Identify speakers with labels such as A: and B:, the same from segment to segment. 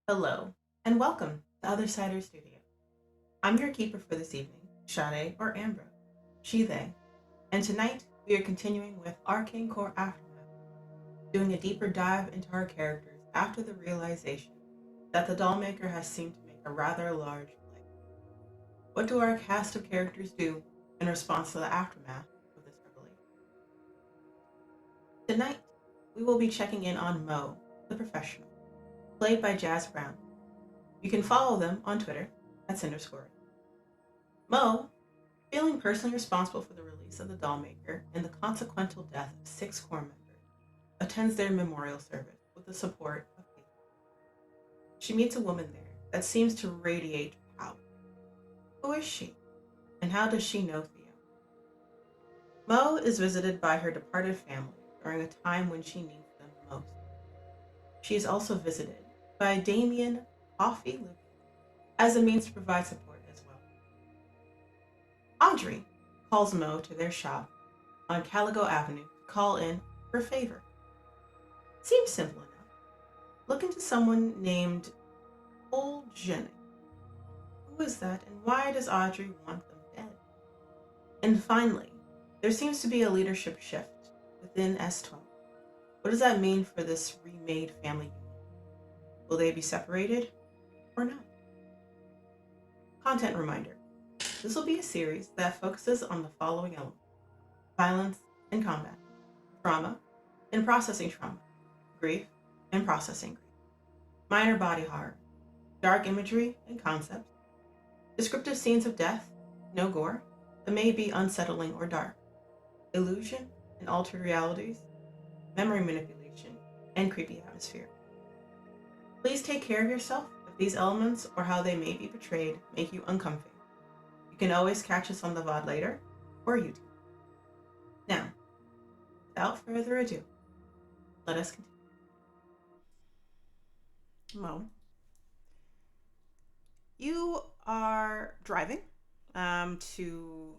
A: Hello, and welcome to Othersider Studios. I'm your keeper for this evening, Sade or Ambra, she, they, and tonight we are continuing with Arcane Corps AfterMath, doing a deeper dive into our characters after the realization that the dollmaker has seemed to make a rather large play. What do our cast of characters do in response to the aftermath of this revelation? Tonight, we will be checking in on Mo, the professional, played by Jazz Brown. You can follow them on Twitter at @Cinderscore. Mo, feeling personally responsible for the release of the Dollmaker and the consequential death of 6 Corps members, attends their memorial service with the support of people. She meets a woman there that seems to radiate power. Who is she, and how does she know Theo? Mo is visited by her departed family during a time when she needs them most. She is also visited by Damien Coffee Lucas as a means to provide support as well. Audrey calls Mo to their shop on Caligo Avenue to call in her favor. Seems simple enough. Look into someone named Paul Jennings. Who is that, and why does Audrey want them dead? And finally, there seems to be a leadership shift within S12. What does that mean for this remade family unit? Will they be separated or not? Content reminder. This will be a series that focuses on the following elements: violence and combat, trauma and processing trauma, grief and processing grief, minor body horror, dark imagery and concepts, descriptive scenes of death, no gore, that may be unsettling or dark, illusion and altered realities, memory manipulation, and creepy atmosphere. Please take care of yourself if these elements or how they may be portrayed make you uncomfy. You can always catch us on the VOD later or YouTube. Now, without further ado, let us continue. Mo, you are driving to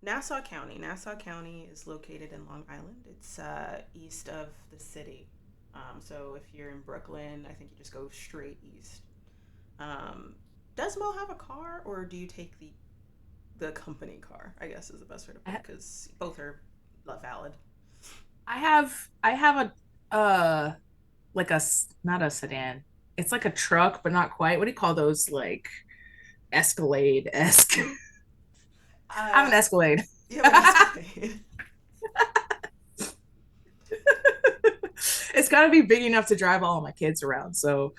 A: Nassau County. Nassau County is located in Long Island. It's east of the city. So if you're in Brooklyn, I think you just go straight east. Does Mo have a car, or do you take the company car? I guess is the best way to put it, because both are valid.
B: I have like not a sedan. It's like a truck, but not quite. What do you call those? Like Escalade-esque. I have an Escalade.
A: You have an Escalade.
B: It's got to be big enough to drive all my kids around. So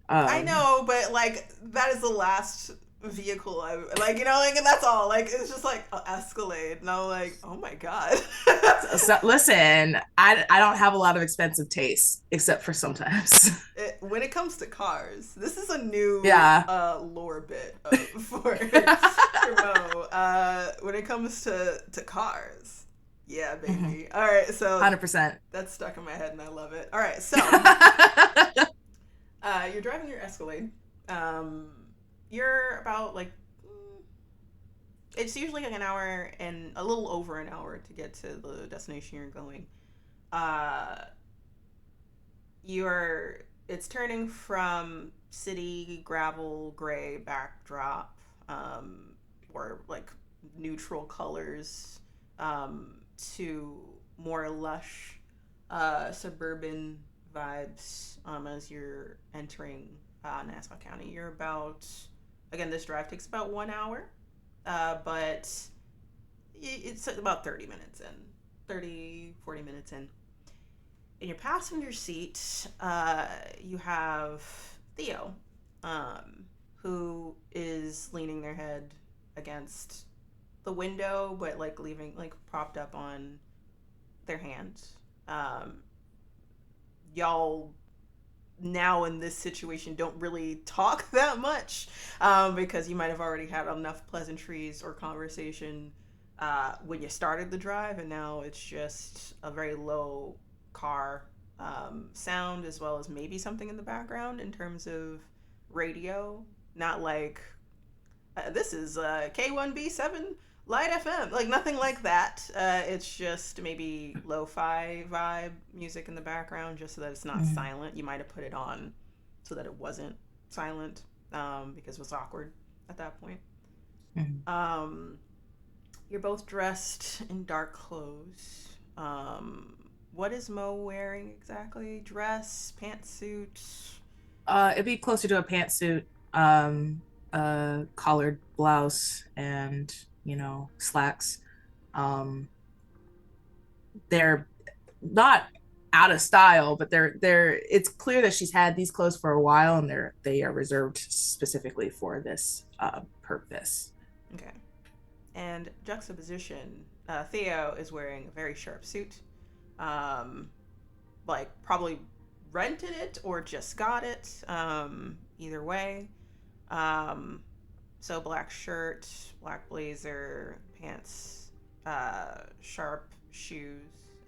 A: I know, but like that is the last vehicle I like. And that's all. Like it's just like an Escalade, and I'm like, oh my god.
B: so listen, I don't have a lot of expensive tastes, except for sometimes.
A: When it comes to cars, this is a new lore bit for Mo. When it comes to cars. Yeah, baby. Mm-hmm. All right, so
B: 100%.
A: That's stuck in my head, and I love it. All right, so you're driving your Escalade. You're about it's usually like an hour and a little over an hour to get to the destination you're going. It's turning from city gravel gray backdrop, or like neutral colors, to more lush suburban vibes as you're entering Nassau County. You're about, again, this drive takes about 1 hour, but it's about 30 minutes in, 40 minutes in. In your passenger seat, you have Theo, who is leaning their head against the window, but leaving propped up on their hands. Y'all now in this situation don't really talk that much, because you might have already had enough pleasantries or conversation when you started the drive, and now it's just a very low car sound, as well as maybe something in the background in terms of radio. Not like this is K1B7 Light FM, nothing like that. It's just maybe lo-fi vibe music in the background, just so that it's not silent. You might have put it on so that it wasn't silent, because it was awkward at that point.
B: Mhm.
A: Um, you're both dressed in dark clothes. What is Mo wearing exactly? Dress, pantsuit?
B: It'd be closer to a pantsuit, um, a collared blouse, and slacks. Um, they're not out of style, but they're. It's clear that she's had these clothes for a while, and they are reserved specifically for this purpose.
A: Okay. And juxtaposition, Theo is wearing a very sharp suit. Um, like probably rented it or just got it. Either way. Um, so black shirt, black blazer, pants, sharp shoes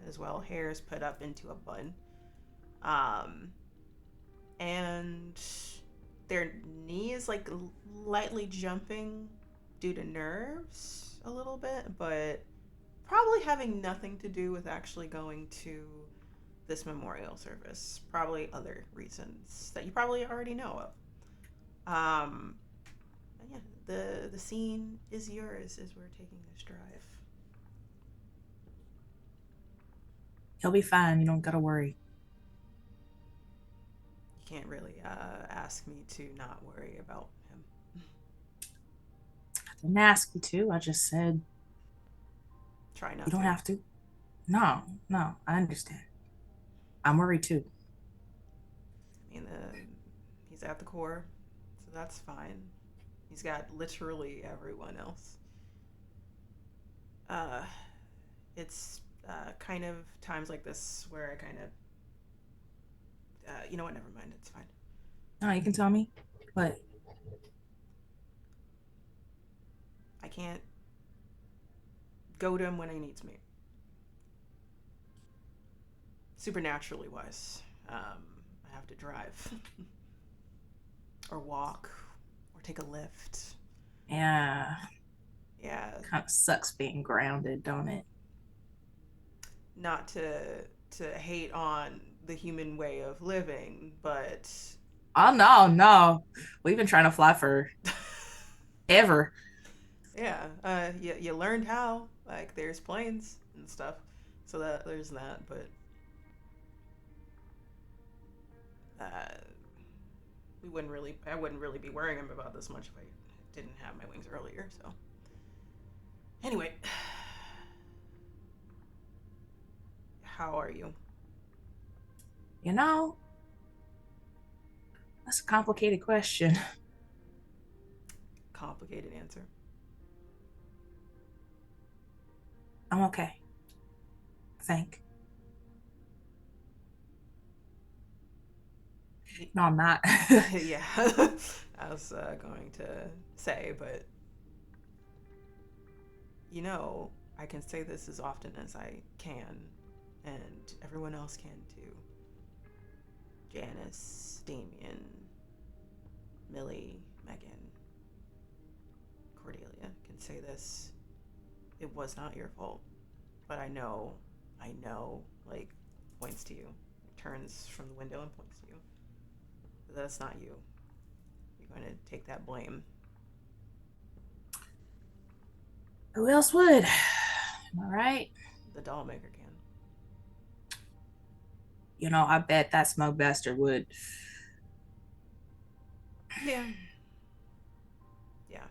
A: as well. Hair is put up into a bun. Um, and their knee is like lightly jumping due to nerves a little bit, but probably having nothing to do with actually going to this memorial service. Probably other reasons that you probably already know of. Yeah, the scene is yours as we're taking this drive.
B: He'll be fine. You don't gotta worry.
A: You can't really ask me to not worry about him.
B: I didn't ask you to. I just said
A: Try
B: you
A: not
B: don't
A: to.
B: have to. No, no, I understand. I'm worried too.
A: I mean, he's at the Corps, so that's fine. He's got literally everyone else. Uh, it's kind of times like this where I kind of, you know what? Never mind. It's fine.
B: No, you can tell me, but
A: I can't go to him when he needs me. Supernaturally wise, I have to drive or walk or take a lift.
B: yeah,
A: Yeah,
B: kind of sucks being grounded, don't it?
A: not to hate on the human way of living, but
B: Oh no, no. We've been trying to fly for ever.
A: yeah, you learned how. Like there's planes and stuff, so that there's that. But uh, I wouldn't really be worrying him about this much if I didn't have my wings earlier. So anyway, how are you?
B: You know, that's a complicated question.
A: Complicated answer.
B: I'm okay. I think. No, I'm not.
A: Yeah, I was going to say, but you know, I can say this as often as I can, and everyone else can too. Janice, Damien, Millie, Megan, Cordelia can say this. It was not your fault, but I know, like, points to you, turns from the window and points to you. But that's not you. You're going to take that blame.
B: Who else would? Am I right?
A: The doll maker can.
B: I bet that smug bastard would.
A: Yeah. Yeah.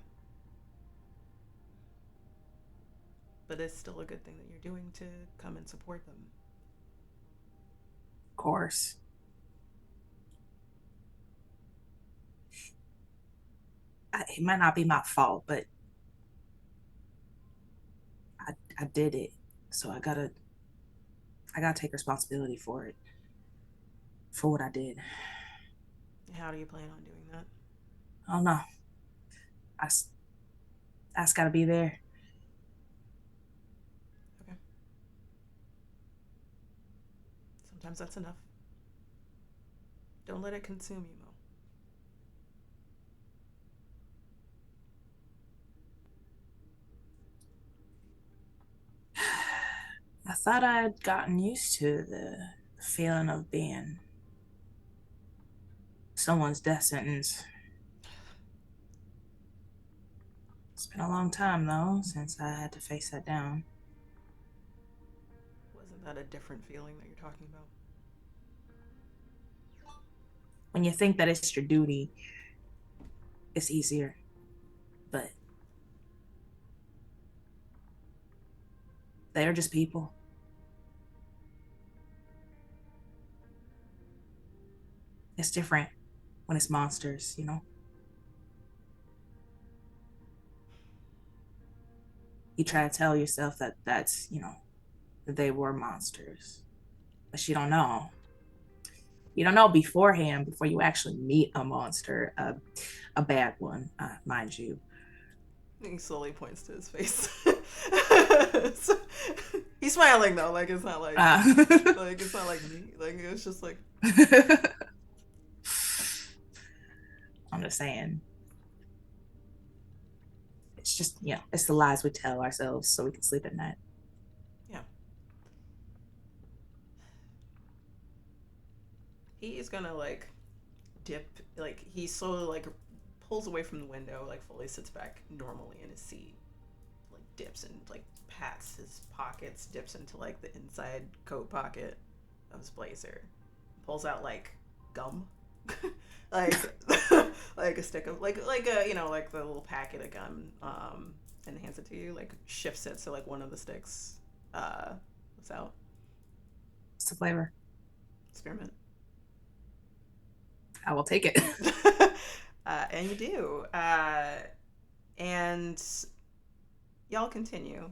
A: But it's still a good thing that you're doing to come and support them.
B: Of course. It might not be my fault, but I did it. So I gotta take responsibility for it. For what I did.
A: How do you plan on doing that?
B: I don't know. I, I just gotta be there.
A: Okay. Sometimes that's enough. Don't let it consume you, Mo.
B: I thought I'd gotten used to the feeling of being someone's death sentence. It's been a long time, though, since I had to face that down.
A: Wasn't that a different feeling that you're talking about?
B: When you think that it's your duty, it's easier. But they're just people. It's different when it's monsters, you know? You try to tell yourself that that's, you know, that they were monsters. But you don't know. You don't know beforehand, before you actually meet a monster, a bad one, mind you.
A: He slowly points to his face. He's smiling though, like it's not like like it's not like me. Like it's just like
B: I'm just saying. It's just, you know, it's the lies we tell ourselves so we can sleep at night.
A: Yeah. He is gonna like dip, like he slowly like pulls away from the window, like fully sits back normally in his seat, like dips and like pats his pockets, dips into like the inside coat pocket of his blazer, pulls out like gum, like like a stick of like a, you know, like the little packet of gum, and hands it to you, like shifts it so like one of the sticks what's out.
B: What's the flavor?
A: Spearmint.
B: I will take it.
A: And you do. And y'all continue.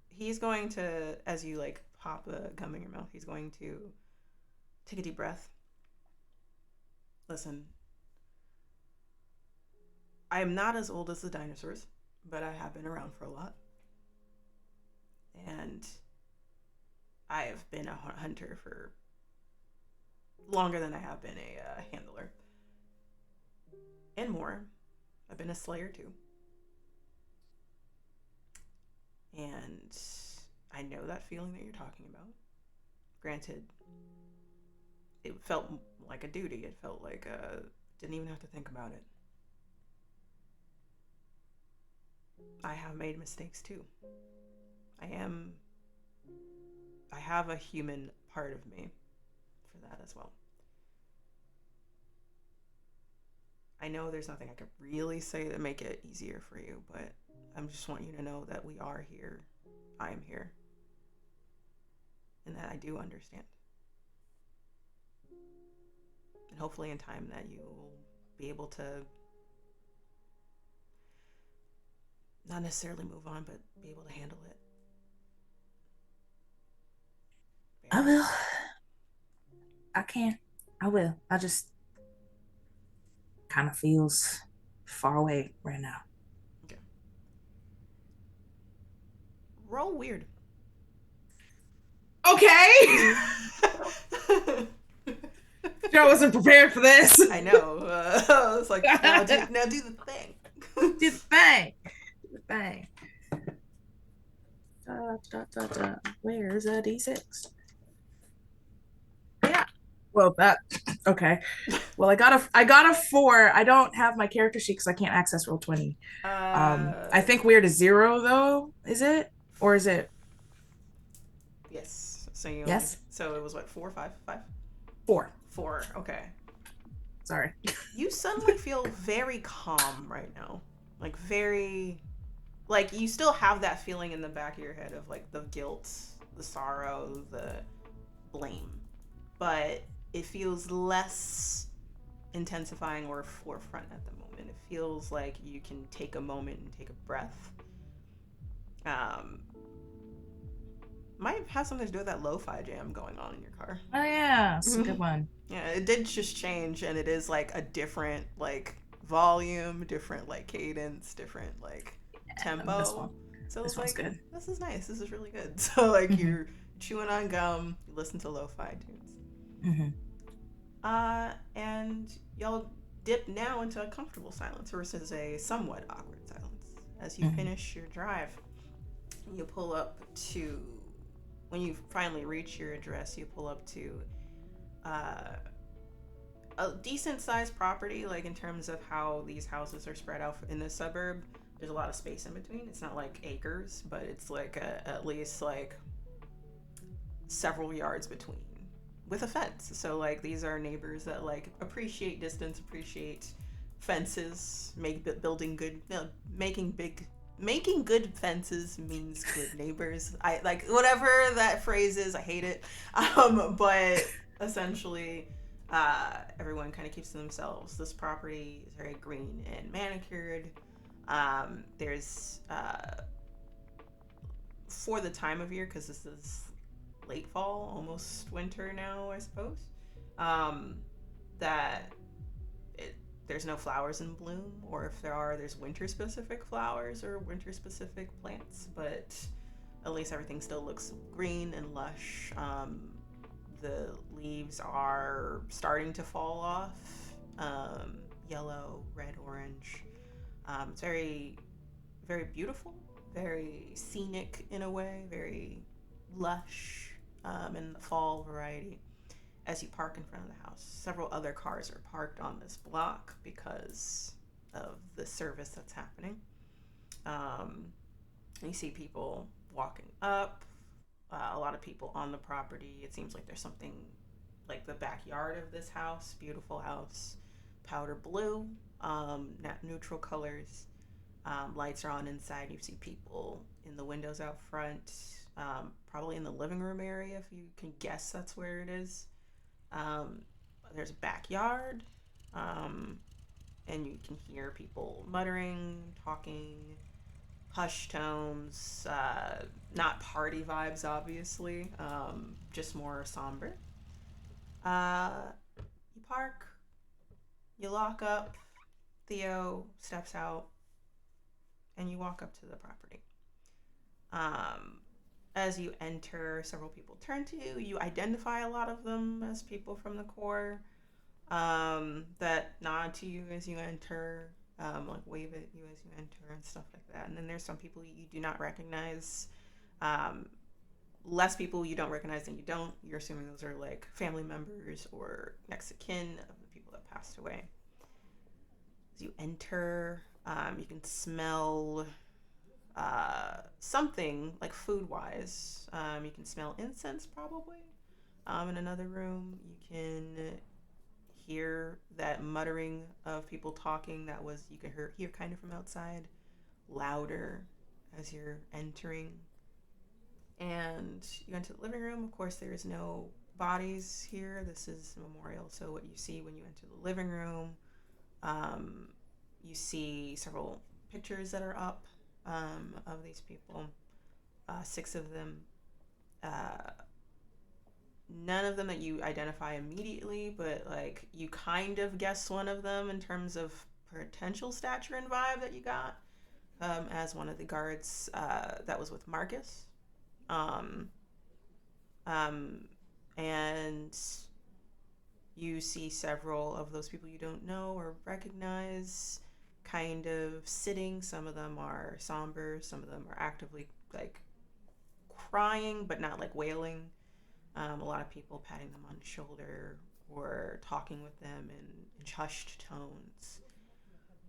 A: He's going to, as you like pop a gum in your mouth, he's going to take a deep breath. Listen, I am not as old as the dinosaurs, but I have been around for a lot. And I have been a hunter for longer than I have been a handler. And more. I've been a slayer too. And I know that feeling that you're talking about. Granted, it felt like a duty. It felt like didn't even have to think about it. I have made mistakes too. I have a human part of me for that as well. I know there's nothing I could really say to make it easier for you, but I just want you to know that we are here. I am here. And that I do understand. And hopefully in time that you'll be able to not necessarily move on, but be able to handle it.
B: I will. I can. I will. I just kind of feels far away right now.
A: Okay. Roll weird.
B: Okay. Joe wasn't prepared for this.
A: I know. It's like, now do the thing.
B: Do the thing. Do the thing. Where's a D6? Yeah. Well, that okay. Well, I got a 4. I don't have my character sheet because I can't access Roll20. I think weird is 0 though. Is it, or is it?
A: Yes. So you.
B: Yes.
A: So it was what, 4, 5, 5?
B: 4.
A: 4. Okay.
B: Sorry.
A: You suddenly feel very calm right now. Like very, like you still have that feeling in the back of your head of like the guilt, the sorrow, the blame, but it feels less intensifying or forefront at the moment. It feels like you can take a moment and take a breath. Might have something to do with that lo-fi jam going on in your car.
B: Oh yeah, it's a good one.
A: Yeah, it did just change, and it is like a different like volume, different like cadence, different like tempo. So it's like, good. This is nice. This is really good. So like you're chewing on gum, you listen to lo-fi tunes. And y'all dip now into a comfortable silence versus a somewhat awkward silence. As you finish your drive, you pull up to when you finally reach your address, you pull up to uh, a decent sized property, like in terms of how these houses are spread out in the suburb. There's a lot of space in between. It's not like acres, but it's like at least like several yards between with a fence. So like these are neighbors that like appreciate distance, appreciate fences, building good, no, making good fences means good neighbors. I like whatever that phrase is. I hate it, but essentially, everyone kind of keeps to themselves. This property is very green and manicured. There's for the time of year, because this is late fall, almost winter now, I suppose. Um, that there's no flowers in bloom, or if there are, there's winter specific flowers or winter specific plants, but at least everything still looks green and lush. The leaves are starting to fall off, yellow, red, orange. It's very, very beautiful, very scenic in a way, very lush, in the fall variety. As you park in front of the house, several other cars are parked on this block because of the service that's happening. You see people walking up, a lot of people on the property. It seems like there's something like the backyard of this house, beautiful house, powder blue, neutral colors. Lights are on inside. You see people in the windows out front, probably in the living room area, if you can guess that's where it is. There's a backyard, and you can hear people muttering, talking, hush tones, not party vibes, obviously, just more somber. You park, you lock up, Theo steps out, and you walk up to the property. As you enter, several people turn to you. You identify a lot of them as people from the Corps, that nod to you as you enter, like wave at you as you enter and stuff like that. And then there's some people you do not recognize. Less people you don't recognize than you don't. You're assuming those are like family members or next of kin of the people that passed away. As you enter, you can smell something like food wise. You can smell incense probably. In another room, you can hear that muttering of people talking that was you can hear kind of from outside, louder as you're entering. And you enter the living room. Of course, there is no bodies here. This is a memorial. So what you see when you enter the living room, you see several pictures that are up, of these people, 6 of them. None of them that you identify immediately, but like you kind of guess one of them in terms of potential stature and vibe that you got, as one of the guards that was with Marcus. Um, and you see several of those people you don't know or recognize kind of sitting. Some of them are somber, some of them are actively like crying but not like wailing. A lot of people patting them on the shoulder or talking with them in hushed tones.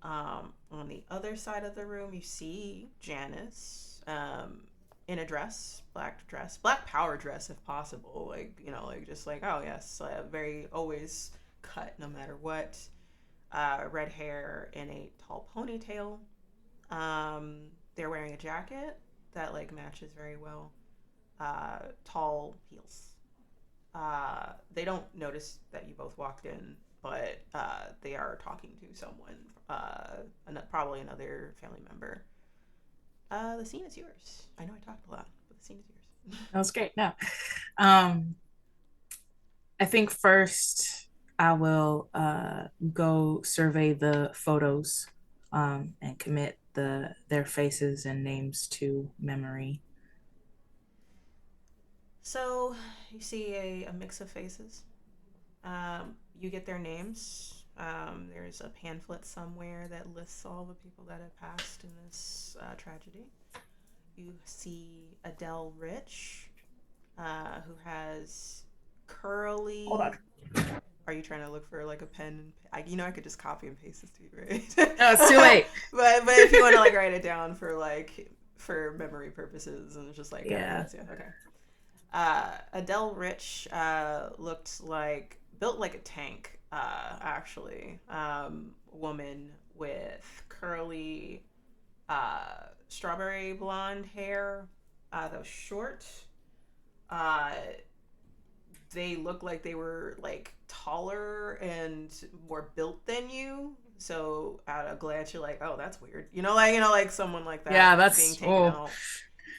A: On the other side of the room, you see Janice, in a dress, black power dress if possible. Like, you know, like just like, oh yes, very always cut no matter what. Red hair in a tall ponytail. They're wearing a jacket that like matches very well. Tall heels. They don't notice that you both walked in, but they are talking to someone, probably another family member. The scene is yours. I know I talked a lot, but the scene is yours.
B: That was great. No, um, I think first I will go survey the photos, and commit their faces and names to memory.
A: So you see a mix of faces. You get their names. There's a pamphlet somewhere that lists all the people that have passed in this tragedy. You see Adele Rich, who has
B: Hold on.
A: curly. Are you trying to look for like a pen? I could just copy and paste this to you, right?
B: No, it's too late.
A: but if you want to like write it down for memory purposes, and it's just like
B: Yeah.
A: yeah, okay. Adele Rich built like a tank, actually. Woman with curly, strawberry blonde hair, that was short. Uh, they look like they were like taller and more built than you. So at a glance, you're like, oh, that's weird. Like someone like that
B: Yeah,
A: being
B: that's
A: taken
B: oh
A: out.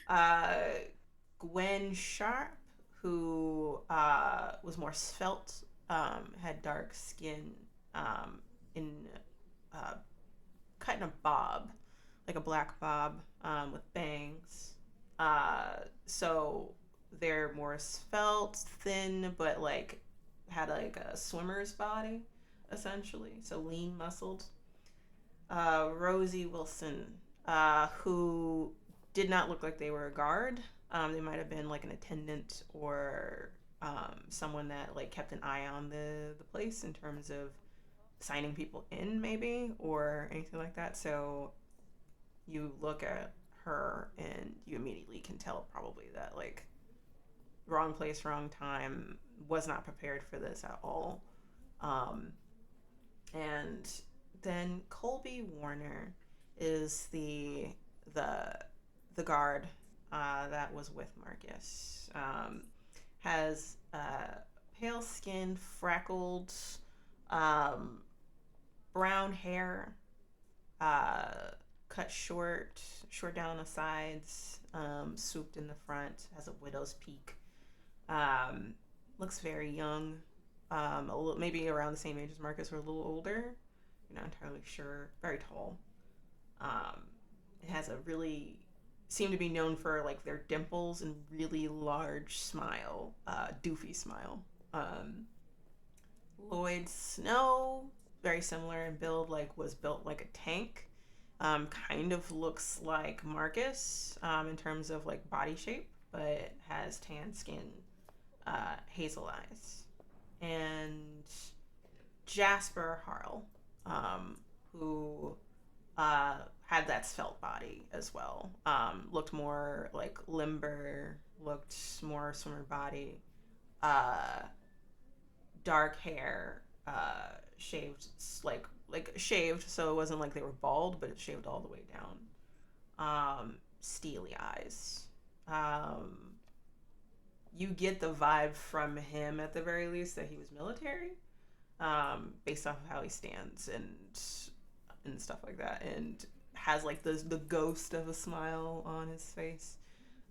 A: Uh, Gwen Sharp, who was more svelte, had dark skin, in uh, cut in a bob, like a black bob, with bangs. So they're more svelte, thin, but like had like a swimmer's body, essentially. So lean muscled. Rosie Wilson, who did not look like they were a guard. They might have been like an attendant or someone that like kept an eye on the place in terms of signing people in, maybe, or anything like that. So you look at her and you immediately can tell probably that like wrong place, wrong time, was not prepared for this at all. Um, and then Colby Warner is the the guard that was with Marcus. Has pale skin, freckled, um, brown hair, uh, cut short down on the sides, swooped in the front, has a widow's peak. Um, Looks very young, maybe around the same age as Marcus or a little older. You're not entirely sure. Very tall. Um, it has a really seem to be known for like their dimples and really large smile, doofy smile. Um, Lloyd Snow, very similar in build, like was built like a tank. Kind of looks like Marcus in terms of like body shape, but has tan skin, hazel eyes. And Jasper Harl, who had that svelte body as well. Looked more like limber, looked more swimmer body, uh, dark hair, shaved like shaved, so it wasn't like they were bald, but it shaved all the way down. Steely eyes. You get the vibe from him at the very least that he was military, based off of how he stands and stuff like that, and has like the ghost of a smile on his face,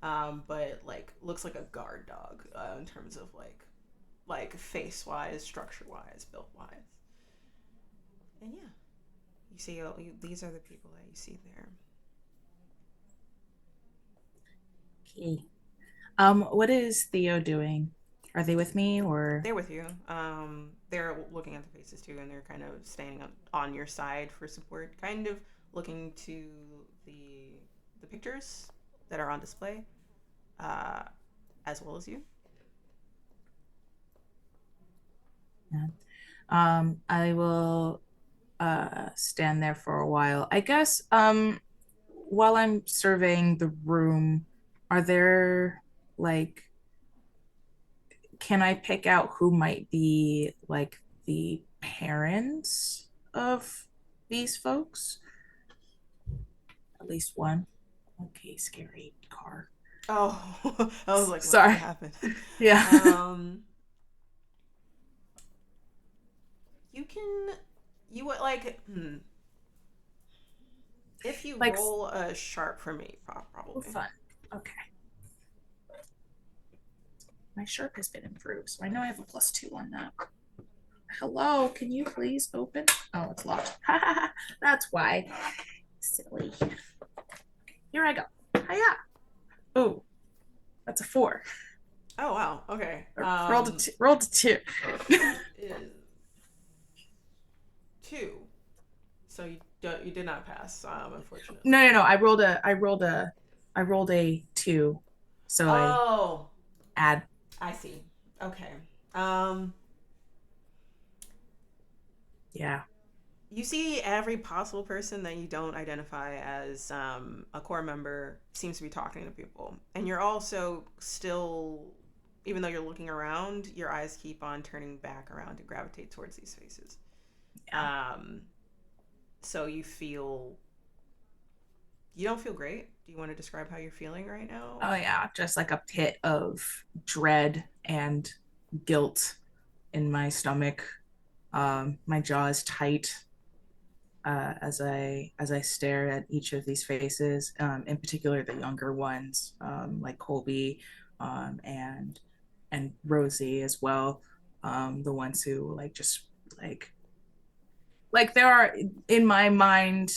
A: but like looks like a guard dog, in terms of like face wise, structure wise, built wise, and yeah, you see these are the people that you see there.
B: okay. What is Theo doing? Are they with me or?
A: They're with you. They're looking at the faces too, and they're kind of standing on your side for support, kind of looking to the the pictures that are on display, uh, as well as you.
B: Yeah. I will stand there for a while. I guess while I'm surveying the room, are there like can I pick out who might be like the parents of these folks? At least one. Okay, scary car.
A: Oh, I was like, what
B: Sorry.
A: happened?
B: Yeah.
A: um, you can, you would like, if you
B: Like,
A: roll a sharp for me,
B: oh,
A: probably.
B: fun. Okay. My sharp has been improved, so I know I have a +2 on that. Hello, can you please open? Oh, it's locked. That's why. Silly. Here I go. Hiya. Oh, that's a 4.
A: Oh wow. Okay.
B: Rolled a 2.
A: Is 2. So you did not pass, unfortunately.
B: No. I rolled a 2. So I
A: Oh.
B: add.
A: I see. Okay. Um,
B: Yeah.
A: you see every possible person that you don't identify as a core member seems to be talking to people. And you're also still, even though you're looking around, your eyes keep on turning back around to gravitate towards these faces.
B: Yeah.
A: Um, so you don't feel great. Do you want to describe how you're feeling right now?
B: Oh yeah, just like a pit of dread and guilt in my stomach. My jaw is tight as I stare at each of these faces, in particular the younger ones, like Colby, and Rosie as well. The ones who like just like there are, in my mind,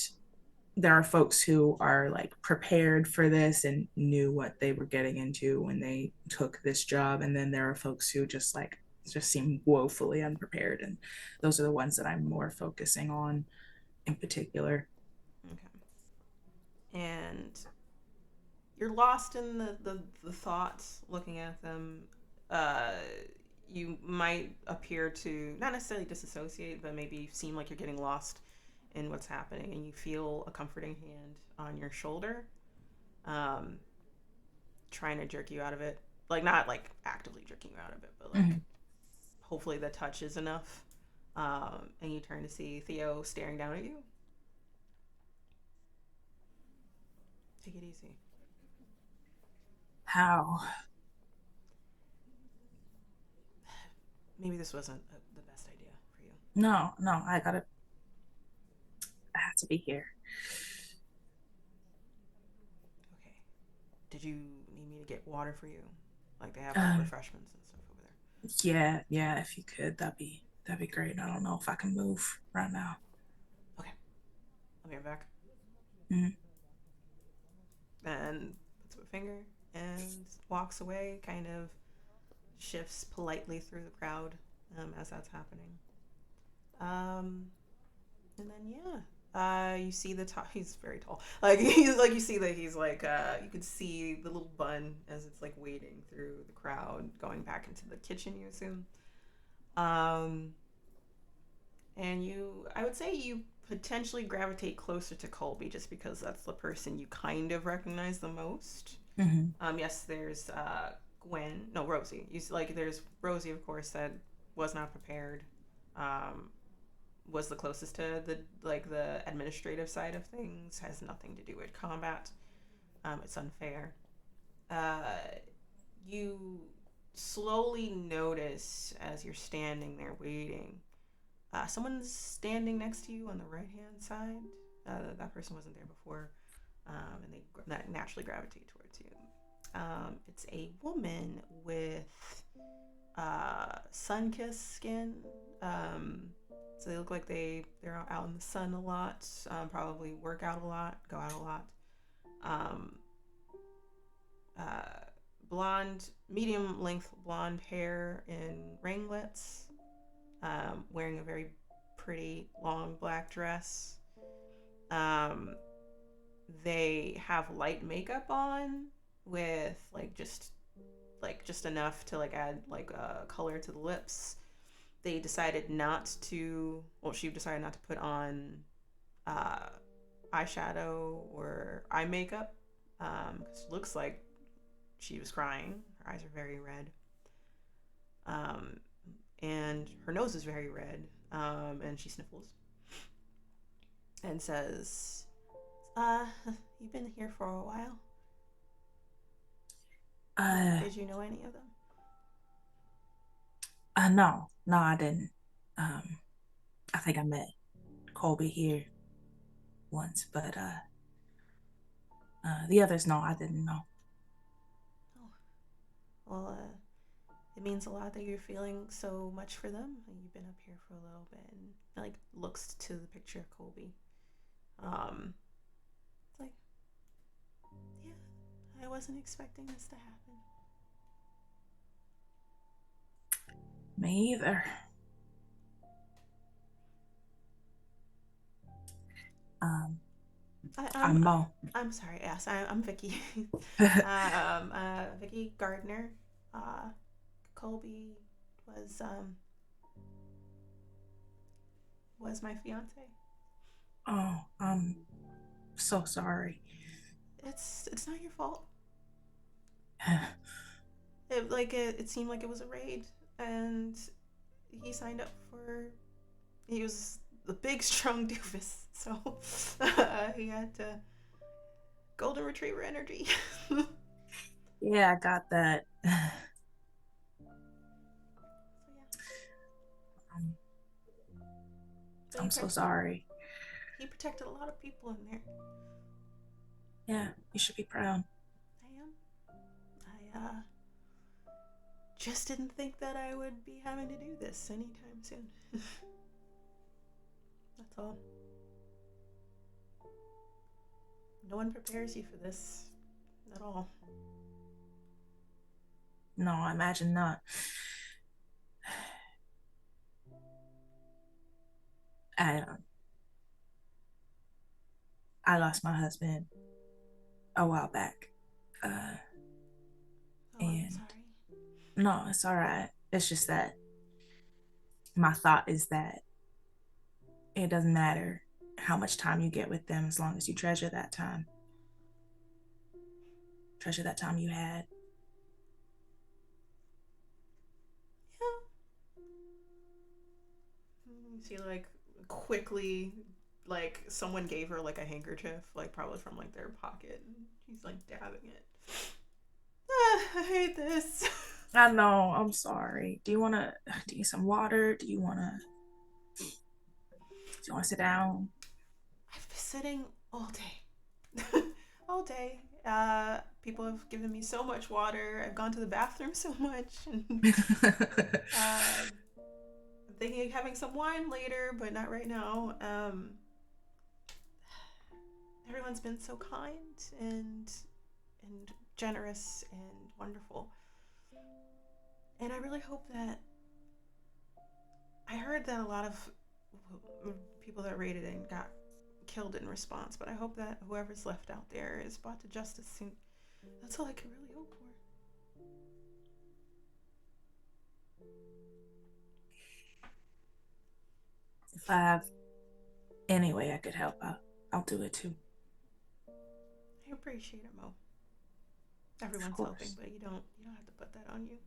B: there are folks who are like prepared for this and knew what they were getting into when they took this job, and then there are folks who just seem woefully unprepared, and those are the ones that I'm more focusing on in particular.
A: Okay. And you're lost in the thoughts looking at them. Uh, you might appear to not necessarily disassociate, but maybe seem like you're getting lost in what's happening, and you feel a comforting hand on your shoulder, um, trying to jerk you out of it. Like not like actively jerking you out of it, but like
B: Mm-hmm.
A: hopefully the touch is enough. And you turn to see Theo staring down at you. Take it easy.
B: How?
A: Maybe this wasn't the best idea for you.
B: No, no, I have to be here.
A: Okay. Did you need me to get water for you? Like they have like
B: Um,
A: refreshments and stuff over there.
B: yeah, yeah, if you could, that'd be great. I don't know if I can move right now.
A: Okay. I'll be right back.
B: Mm.
A: And puts up a finger and walks away, kind of shifts politely through the crowd as that's happening. Um, and then yeah. You see the top. He's very tall. Like he's like you see that he's like you can see the little bun as it's like wading through the crowd, going back into the kitchen. You assume. Um, and I would say you potentially gravitate closer to Colby just because that's the person you kind of recognize the most.
B: Hmm.
A: Yes, there's Gwen, no Rosie. There's Rosie, of course, that was not prepared. Um, was the closest to the administrative side of things. Has nothing to do with combat. It's unfair. Uh, you slowly notice as you're standing there waiting. Someone's standing next to you on the right hand side. That person wasn't there before, and they naturally gravitate towards you. It's a woman with sun-kissed skin. So they look like they're out in the sun a lot. Probably work out a lot, go out a lot. Um, uh, Blonde, medium length blonde hair in ringlets. Wearing a very pretty long black dress. Um, they have light makeup on with just enough to like add like color to the lips. They decided not to. Well, she decided not to put on uh, eyeshadow or eye makeup because it looks like she was crying. Her eyes are very red. Um, and her nose is very red. And she sniffles and says, you've been here for a while.
B: Uh,
A: Did you know any of them?
B: no, no, I didn't. Um, I think I met Colby here once, but the others, no, I didn't know.
A: Oh, well, it means a lot that you're feeling so much for them. You've been up here for a little bit, and like looks to the picture of Colby. It's like, yeah, I wasn't expecting this to happen.
B: Me either. Um,
A: I, I'm
B: I'm Mo.
A: I'm sorry. Yes, I'm Vicky. Vicky Gardner. Colby was my fiance.
B: Oh, I'm so sorry.
A: It's not your fault. It seemed like it was a raid, and he signed up for. He was the big strong doofus, so he had to golden retriever energy.
B: Yeah, I got that. Um,
A: So
B: I'm so sorry.
A: He protected a lot of people in there.
B: Yeah, you should be proud.
A: I am. I just didn't think that I would be having to do this anytime soon. That's all. No one prepares you for this at all.
B: No, I imagine not. I I lost my husband a while back.
A: I'm
B: And
A: sorry.
B: no, it's all right. It's just that my thought is that it doesn't matter how much time you get with them as long as you treasure that time. Treasure that time you had.
A: Yeah. She quickly someone gave her a handkerchief, probably from their pocket, and she's dabbing it. I hate this.
B: I know, I'm sorry. Do you need some water? Do you want to sit down?
A: I've been sitting all day. All day. People have given me so much water. I've gone to the bathroom so much. And, I'm thinking of having some wine later, but not right now. Everyone's been so kind and generous and wonderful. And I really hope that. I heard that a lot of people that raided in got killed in response, but I hope that whoever's left out there is brought to justice soon. That's all I can really hope for.
B: If I have any way I could help, I'll do it too.
A: I appreciate it, Mo. Everyone's helping, but you don't have to put that on you.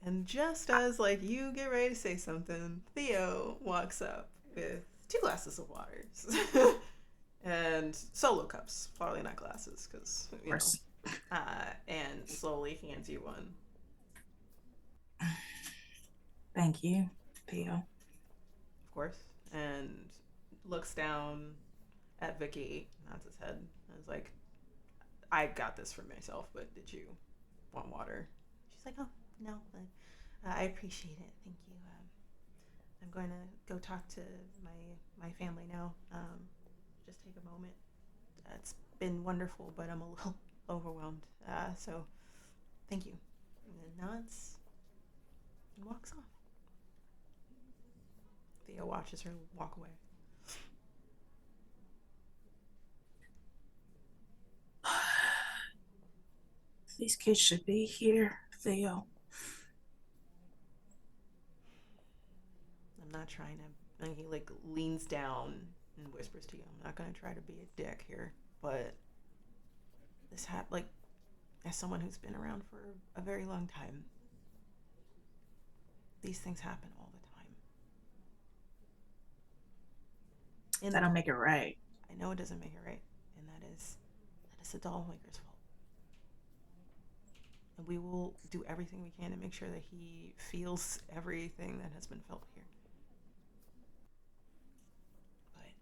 A: And just as you get ready to say something, Theo walks up with 2 glasses of water and solo cups, probably not glasses, because
B: Of course.
A: and slowly hands you one.
B: Thank you, Theo.
A: Of course, and looks down at Vicky, nods his head, and is like, "I got this for myself, but did you want water?" She's like, "Oh no, but I appreciate it. Thank you. I'm going to go talk to my family now. Just take a moment. It's been wonderful, but I'm a little overwhelmed. So thank you." And then nods and walks off. Theo watches her walk away.
B: These kids should be here, Theo.
A: I'm not trying to. And he leans down and whispers to you, "I'm not gonna try to be a dick here, but this as someone who's been around for a very long time, these things happen all the time. And
B: That'll make it right.
A: I know it doesn't make it right, and that is the dollmaker's fault. And we will do everything we can to make sure that he feels everything that has been felt here. But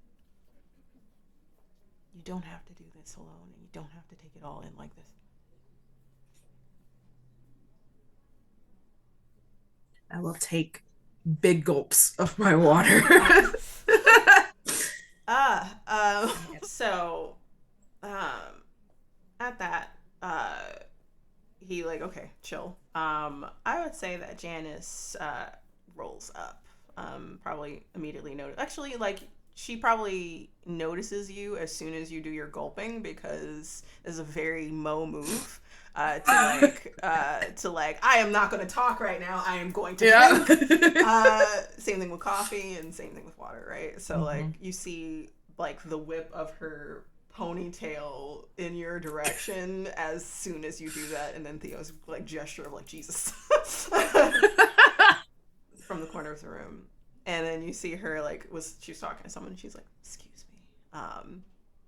A: you don't have to do this alone, and you don't have to take it all in like this."
B: I will take big gulps of my water.
A: So, at that, he okay, chill. I would say that Janice rolls up. Probably immediately notice. Actually, she probably notices you as soon as you do your gulping, because it's a very Mo move. I am not going to talk right now. I am going to drink. Same thing with coffee and same thing with water, right? So like you see like the whip of her ponytail in your direction as soon as you do that, and then Theo's like gesture of like Jesus from the corner of the room, and then you see her like she was talking to someone and she's like, excuse me,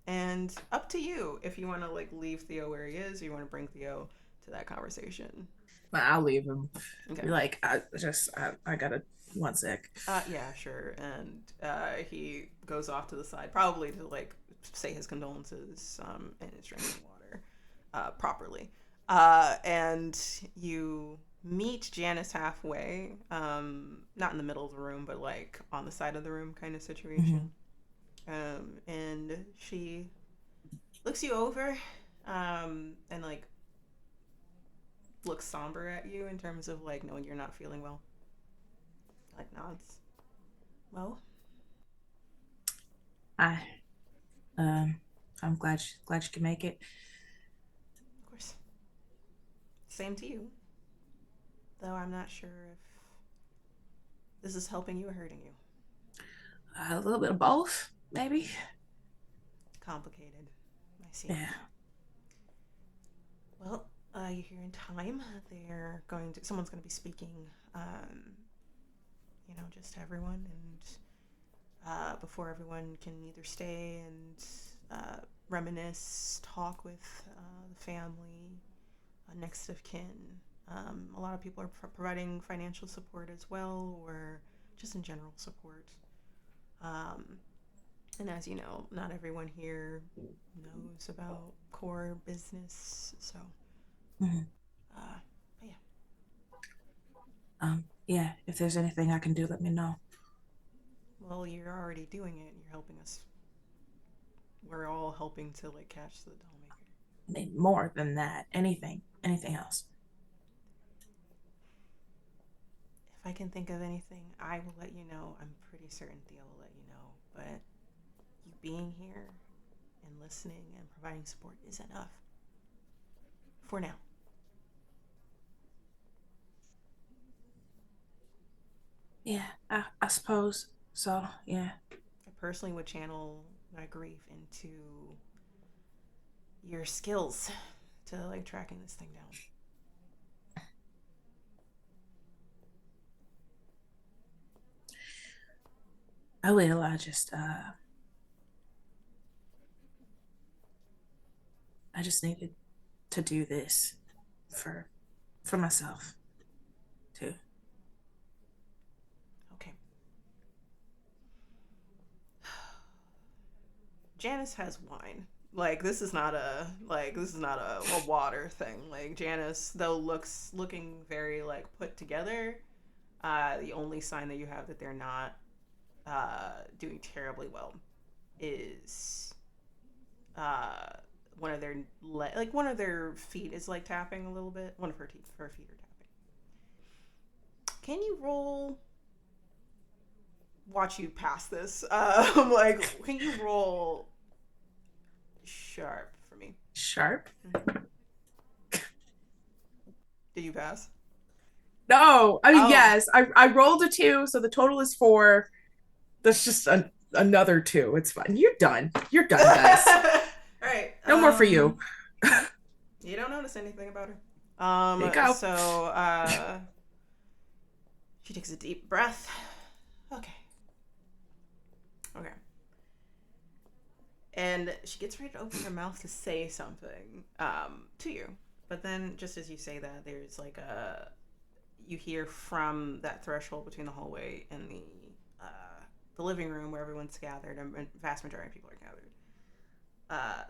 A: and up to you if you want to like leave Theo where he is or you want to bring Theo to that conversation.
B: I'll leave him. Okay. Like I gotta 1 sec.
A: Yeah, sure. And he goes off to the side, probably to like say his condolences and is drinking water properly. And you meet Janice halfway, not in the middle of the room, but like on the side of the room kind of situation. And she looks you over and like looks somber at you in terms of like knowing you're not feeling well. Like nods. Well,
B: I'm glad you can make it.
A: Of course. Same to you. Though I'm not sure if this is helping you or hurting you.
B: A little bit of both, maybe.
A: Complicated. I see.
B: Yeah.
A: Well, you're here in time. Someone's going to be speaking, just to everyone, and before everyone can either stay and reminisce, talk with the family, next of kin. A lot of people are providing financial support as well, or just in general support. And as you know, not everyone here knows about core business, so. But yeah.
B: Yeah, if there's anything I can do, let me know.
A: Well, you're already doing it. You're helping us. We're all helping to like catch the dollmaker.
B: I mean, more than that. Anything else.
A: If I can think of anything, I will let you know. I'm pretty certain Theo will let you know. But you being here and listening and providing support is enough. For now.
B: Yeah, I suppose so, yeah.
A: I personally would channel my grief into your skills to like tracking this thing down.
B: I will. I just needed to do this for myself too.
A: Okay. Janice has wine. Like this is not a water thing. Like Janice though looking very like put together. The only sign that you have that they're not doing terribly well is one of their feet is like tapping a little bit. One of her feet are tapping. Can you roll? Watch you pass this. Can you roll sharp for me?
B: Sharp?
A: Mm-hmm. Did you pass?
B: No, I mean, yes. I rolled a 2, so the total is 4. That's just another 2. It's fine. You're done, guys.
A: All right.
B: No more for you.
A: You don't notice anything about her.
B: There you go.
A: So, she takes a deep breath. Okay. And she gets ready to open her mouth to say something to you. But then, just as you say that, there's like you hear from that threshold between the hallway and the living room where everyone's gathered, and the vast majority of people are gathered.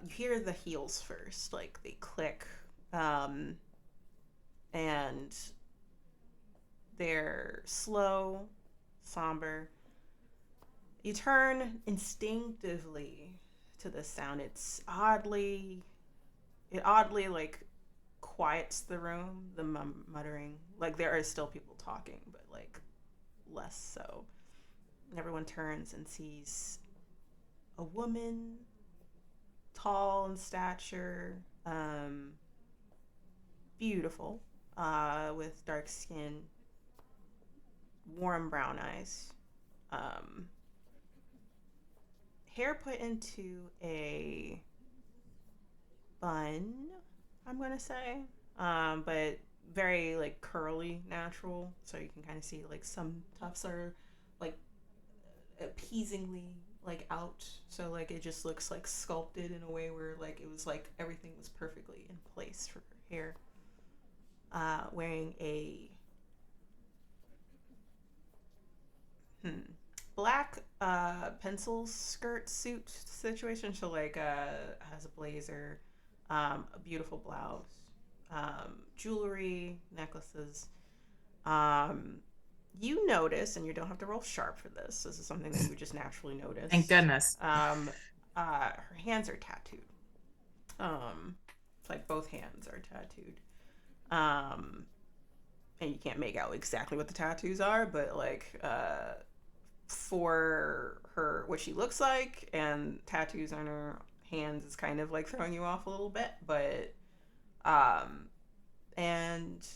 A: You hear the heels first, like they click, and they're slow, somber. You turn instinctively to the sound. It oddly like quiets the room, the muttering. Like there are still people talking, but like less so. And everyone turns and sees a woman, tall in stature, beautiful, with dark skin, warm brown eyes, um, hair put into a bun, I'm gonna say, but very like curly, natural. So you can kind of see like some tufts are like appeasingly like out. So like it just looks like sculpted in a way where like it was like everything was perfectly in place for her hair. Wearing a black pencil skirt suit situation. So like has a blazer, a beautiful blouse, jewelry, necklaces. Um, you notice, and you don't have to roll sharp for this. This is something that you would just naturally notice.
B: Thank goodness.
A: Her hands are tattooed. It's like both hands are tattooed. And you can't make out exactly what the tattoos are, but like for her, what she looks like, and tattoos on her hands is kind of like throwing you off a little bit, but and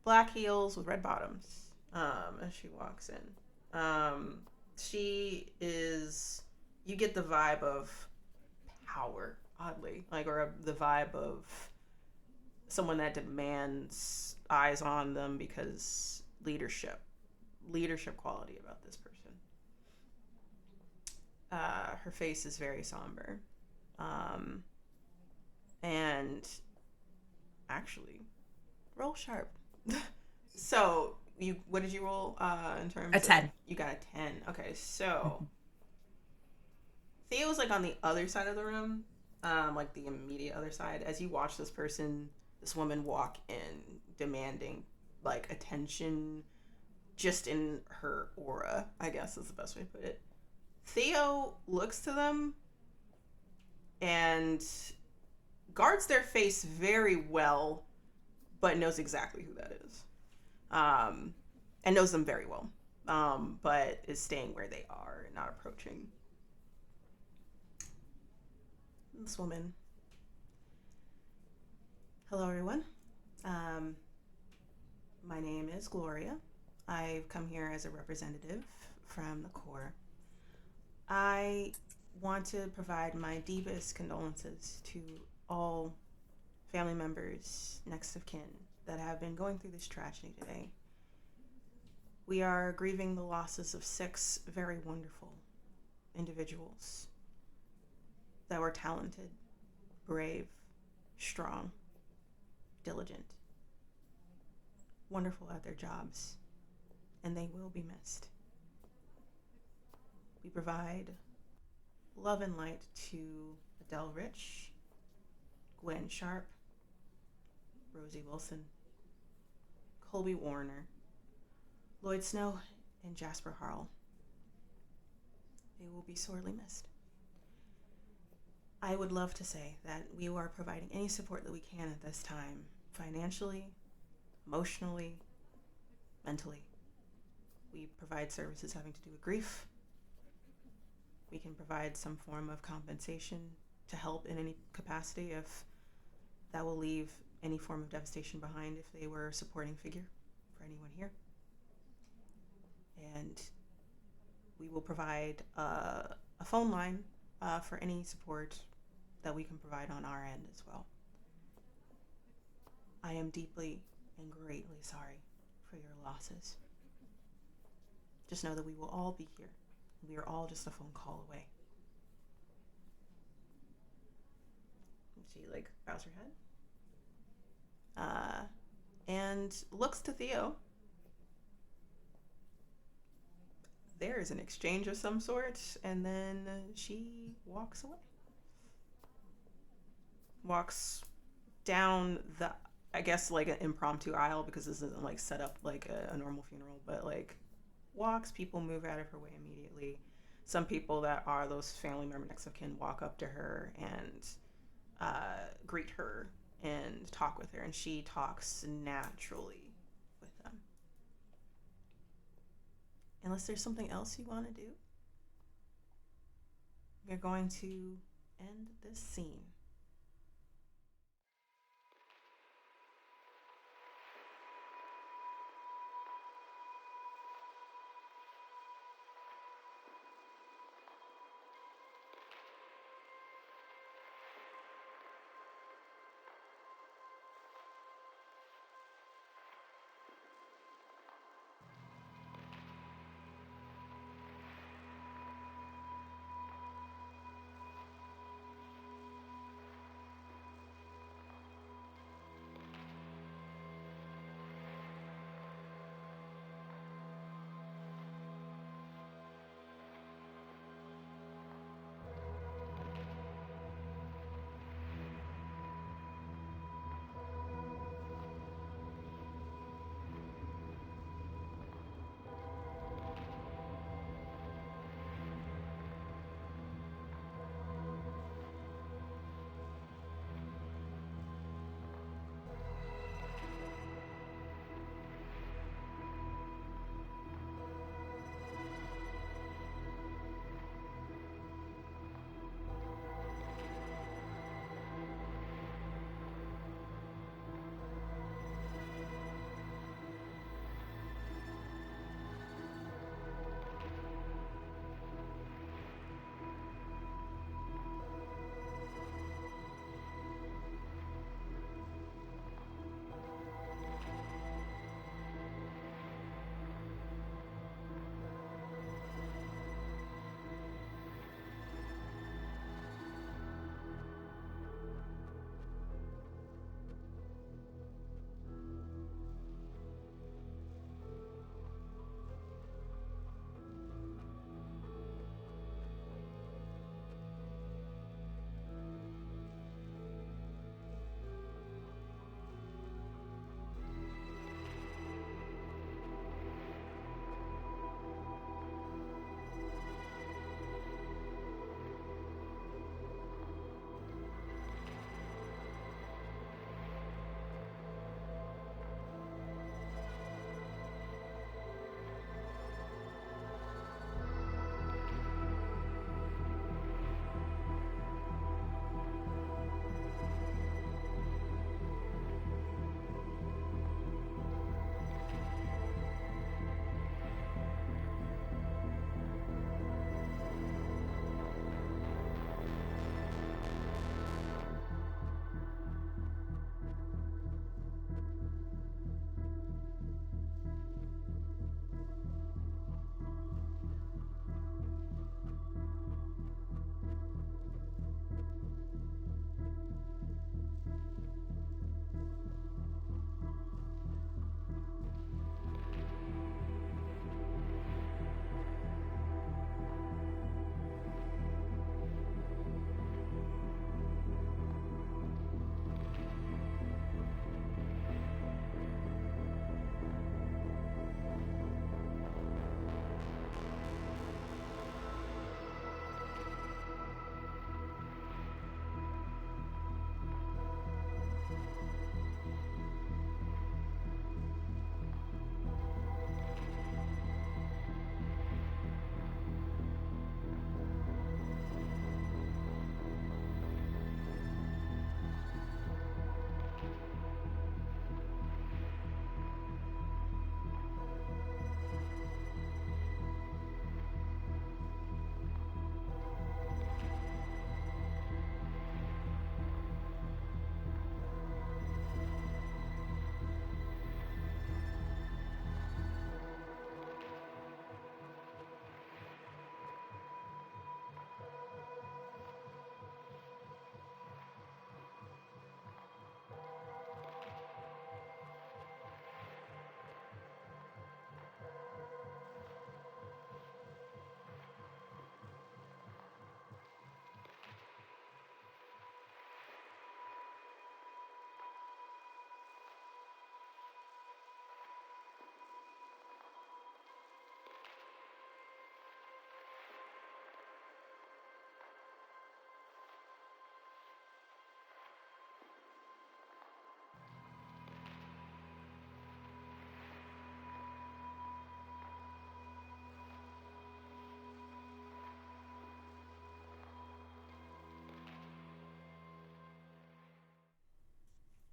A: black heels with red bottoms as she walks in. She is, you get the vibe of power, oddly, like, or the vibe of someone that demands eyes on them because leadership quality about this person. Her face is very somber. And actually, roll sharp. So what did you roll in terms
B: a 10?
A: You got a 10. Okay, so Theo's like on the other side of the room, like the immediate other side. As you watch this woman walk in, demanding like attention, just in her aura, I guess is the best way to put it. Theo looks to them and guards their face very well, but knows exactly who that is. And knows them very well, but is staying where they are and not approaching. This woman. Hello, everyone. My name is Gloria. I've come here as a representative from the Corps. I want to provide my deepest condolences to all family members, next of kin, that have been going through this tragedy today. We are grieving the losses of 6 very wonderful individuals that were talented, brave, strong, diligent, wonderful at their jobs, and they will be missed. We provide love and light to Adele Rich, Gwen Sharp, Rosie Wilson, Colby Warner, Lloyd Snow, and Jasper Harle. They will be sorely missed. I would love to say that we are providing any support that we can at this time, financially, emotionally, mentally. We provide services having to do with grief. We can provide some form of compensation to help in any capacity if that will leave any form of devastation behind if they were a supporting figure for anyone here. And we will provide a phone line for any support that we can provide on our end as well. I am deeply and greatly sorry for your losses. Just know that we will all be here. We are all just a phone call away. She like bows her head and looks to Theo. There is an exchange of some sort, and then she walks away. Walks down the, I guess, like an impromptu aisle, because this isn't like set up like a normal funeral, but like walks, people move out of her way immediately. Some people that are those family member next of kin walk up to her and greet her and talk with her, and she talks naturally with them. Unless there's something else you want to do, we're going to end this scene.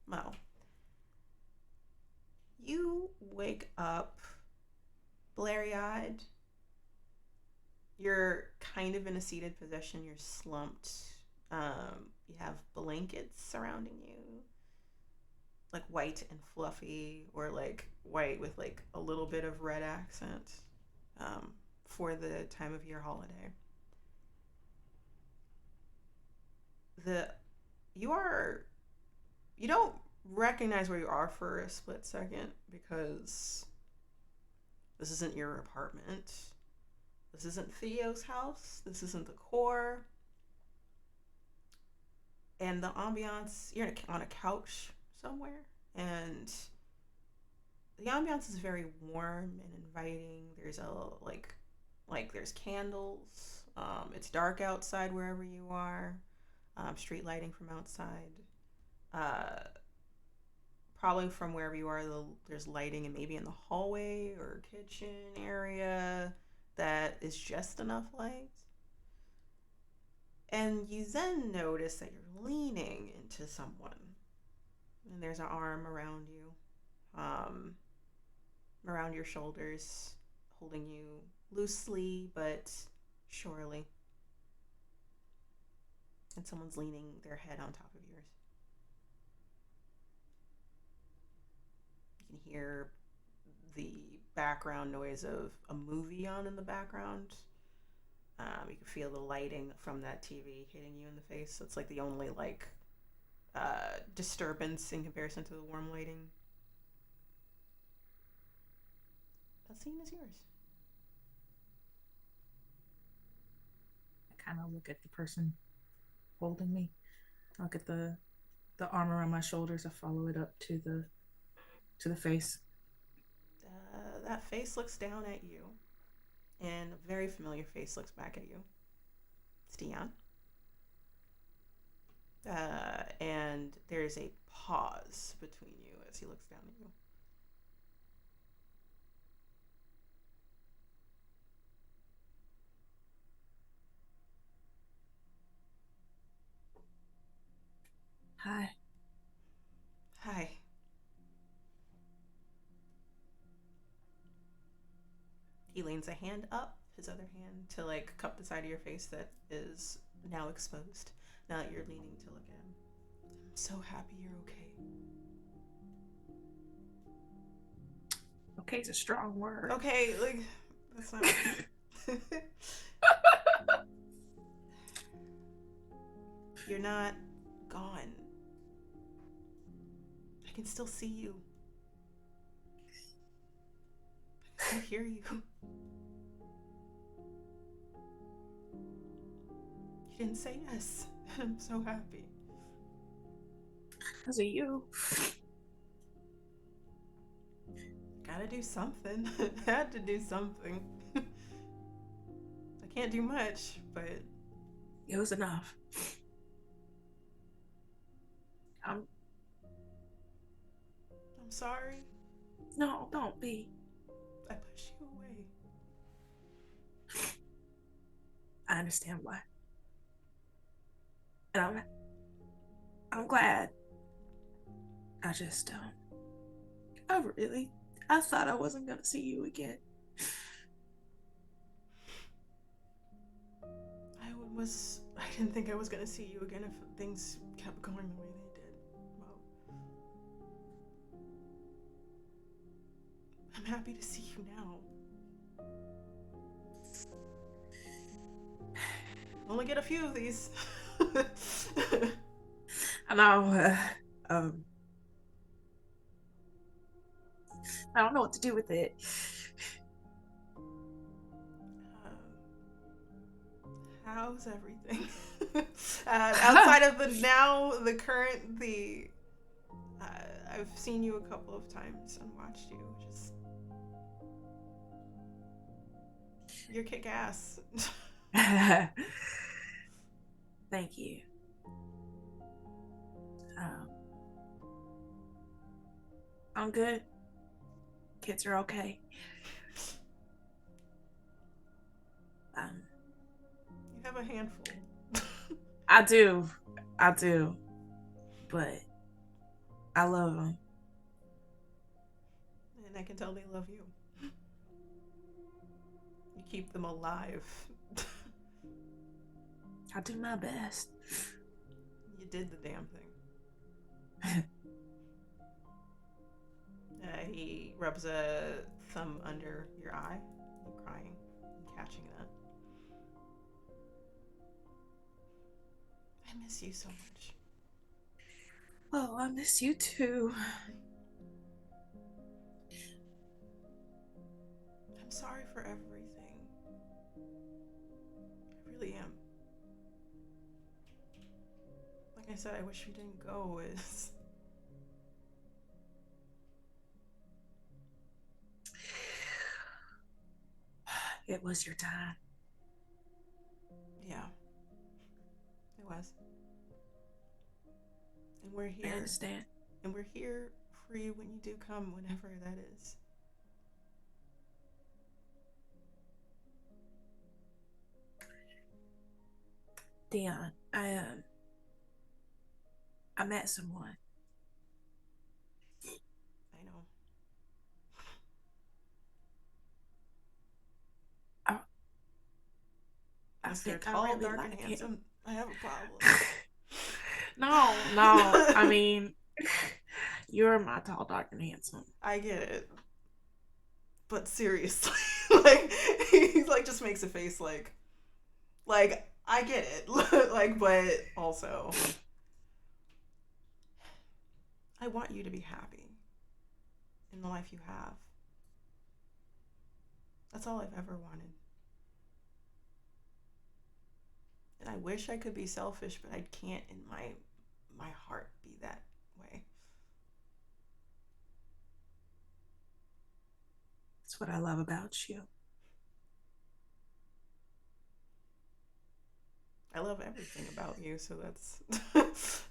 A: Well, you wake up blary-eyed. You're kind of in a seated position. You're slumped. You have blankets surrounding you, like white and fluffy, or like white with like a little bit of red accent, for the time of year holiday. The you are you don't recognize where you are for a split second because this isn't your apartment. This isn't Theo's house. This isn't the core. And the ambiance, you're on a couch somewhere, and the ambiance is very warm and inviting. There's a there's candles. It's dark outside wherever you are. Street lighting from outside. Uh, Probably from wherever you are, there's lighting, and maybe in the hallway or kitchen area that is just enough light. And you then notice that you're leaning into someone, and there's an arm around you, around your shoulders, holding you loosely but surely. And someone's leaning their head on top of yours. You can hear the background noise of a movie on in the background. You can feel the lighting from that TV hitting you in the face. It's like the only disturbance in comparison to the warm lighting. That scene is yours.
B: I kind of look at the person holding me. I look at the arm around my shoulders. I follow it up to the face.
A: That face looks down at you, and a very familiar face looks back at you. It's Dion. And there's a pause between you as he looks down at you.
B: Hi.
A: Hi. He leans a hand up, his other hand, to like cup the side of your face that is now exposed, now that you're leaning to look at him. I'm so happy you're okay.
B: Okay, it's a strong word.
A: Okay, like, that's not... You're not gone. I can still see you. I can hear you. You didn't say yes. I'm so happy.
B: Because of you.
A: Gotta do something. Had to do something. I can't do much, but
B: It was enough. I'm
A: sorry.
B: No, don't be.
A: I pushed you away.
B: I understand why. And I'm glad. I just I thought I wasn't gonna see you again.
A: I didn't think I was gonna see you again if things kept going the way they did. Well, I'm happy to see you now. Only get a few of these.
B: I know. I don't know what to do with it.
A: How's everything? Outside of I've seen you a couple of times and watched you. Just, you're kick ass.
B: Thank you. I'm good. Kids are okay.
A: You have a handful.
B: I do. But I love them.
A: And I can tell they love you. You keep them alive.
B: I do my best.
A: You did the damn thing. He rubs a thumb under your eye. I'm crying. I'm catching that. I miss you so much.
B: Oh, I miss you too.
A: I'm sorry for everything. I really am. Like I said, I wish we didn't go.
B: It was your time.
A: Yeah, it was. And we're
B: I
A: here.
B: understand.
A: And we're here for you when you do come, whenever that is.
B: Dion, I met someone.
A: I know.
B: I
A: If you're
B: think I
A: tall,
B: really
A: dark, and
B: like him.
A: handsome, I have a problem.
B: No, I mean, you're my tall, dark, and handsome.
A: I get it. But seriously, like, he like just makes a face like I get it. Like, but also, I want you to be happy in the life you have. That's all I've ever wanted. And I wish I could be selfish, but I can't in my heart be that way.
B: That's what I love about you.
A: I love everything about you, so that's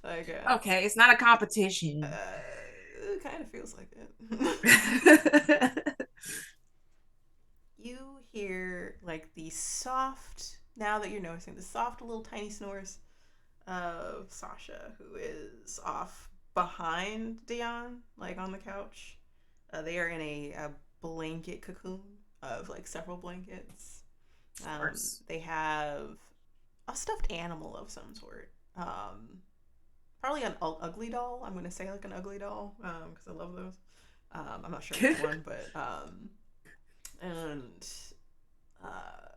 A: like
B: Okay, it's not a competition.
A: it kind of feels like it. You hear like the soft, now that you're noticing the soft little tiny snores of Sasha, who is off behind Dion, like on the couch. They are in a blanket cocoon of like several blankets.
B: Of course.
A: They have a stuffed animal of some sort. Probably an ugly doll. I'm gonna say like an ugly doll because I love those. I'm not sure which one, but and uh,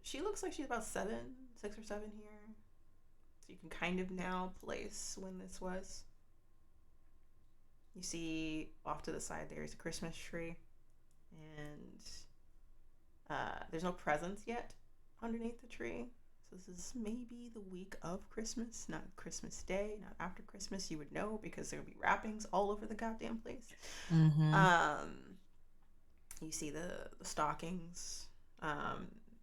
A: she looks like she's about 6 or 7 here. So you can kind of now place when this was. You see off to the side there is a Christmas tree, and there's no presents yet underneath the tree. So this is maybe the week of Christmas, not Christmas Day, not after Christmas. You would know because there would be wrappings all over the goddamn place.
B: Mm-hmm.
A: You see the stockings.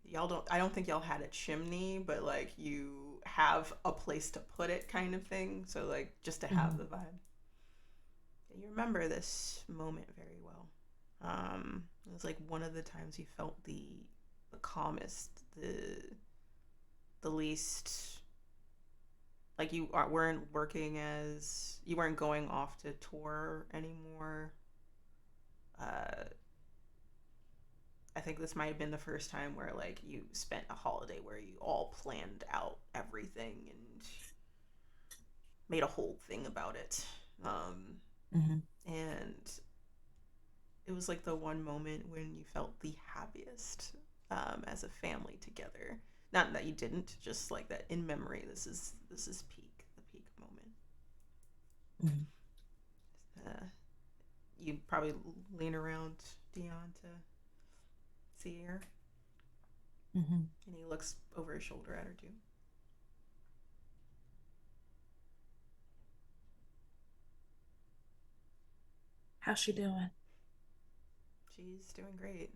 A: Y'all don't. I don't think y'all had a chimney, but like you have a place to put it, kind of thing. So like just to have the vibe. You remember this moment very well. It was like one of the times you felt the calmest, the least like weren't working as you weren't going off to tour anymore. I think this might have been the first time where like you spent a holiday where you all planned out everything and made a whole thing about it. And it was like the one moment when you felt the happiest as a family together. Not that you didn't, just like that in memory. This is the peak moment. You probably lean around Dion to see her, and he looks over his shoulder at her too.
B: How's she doing?
A: She's doing great.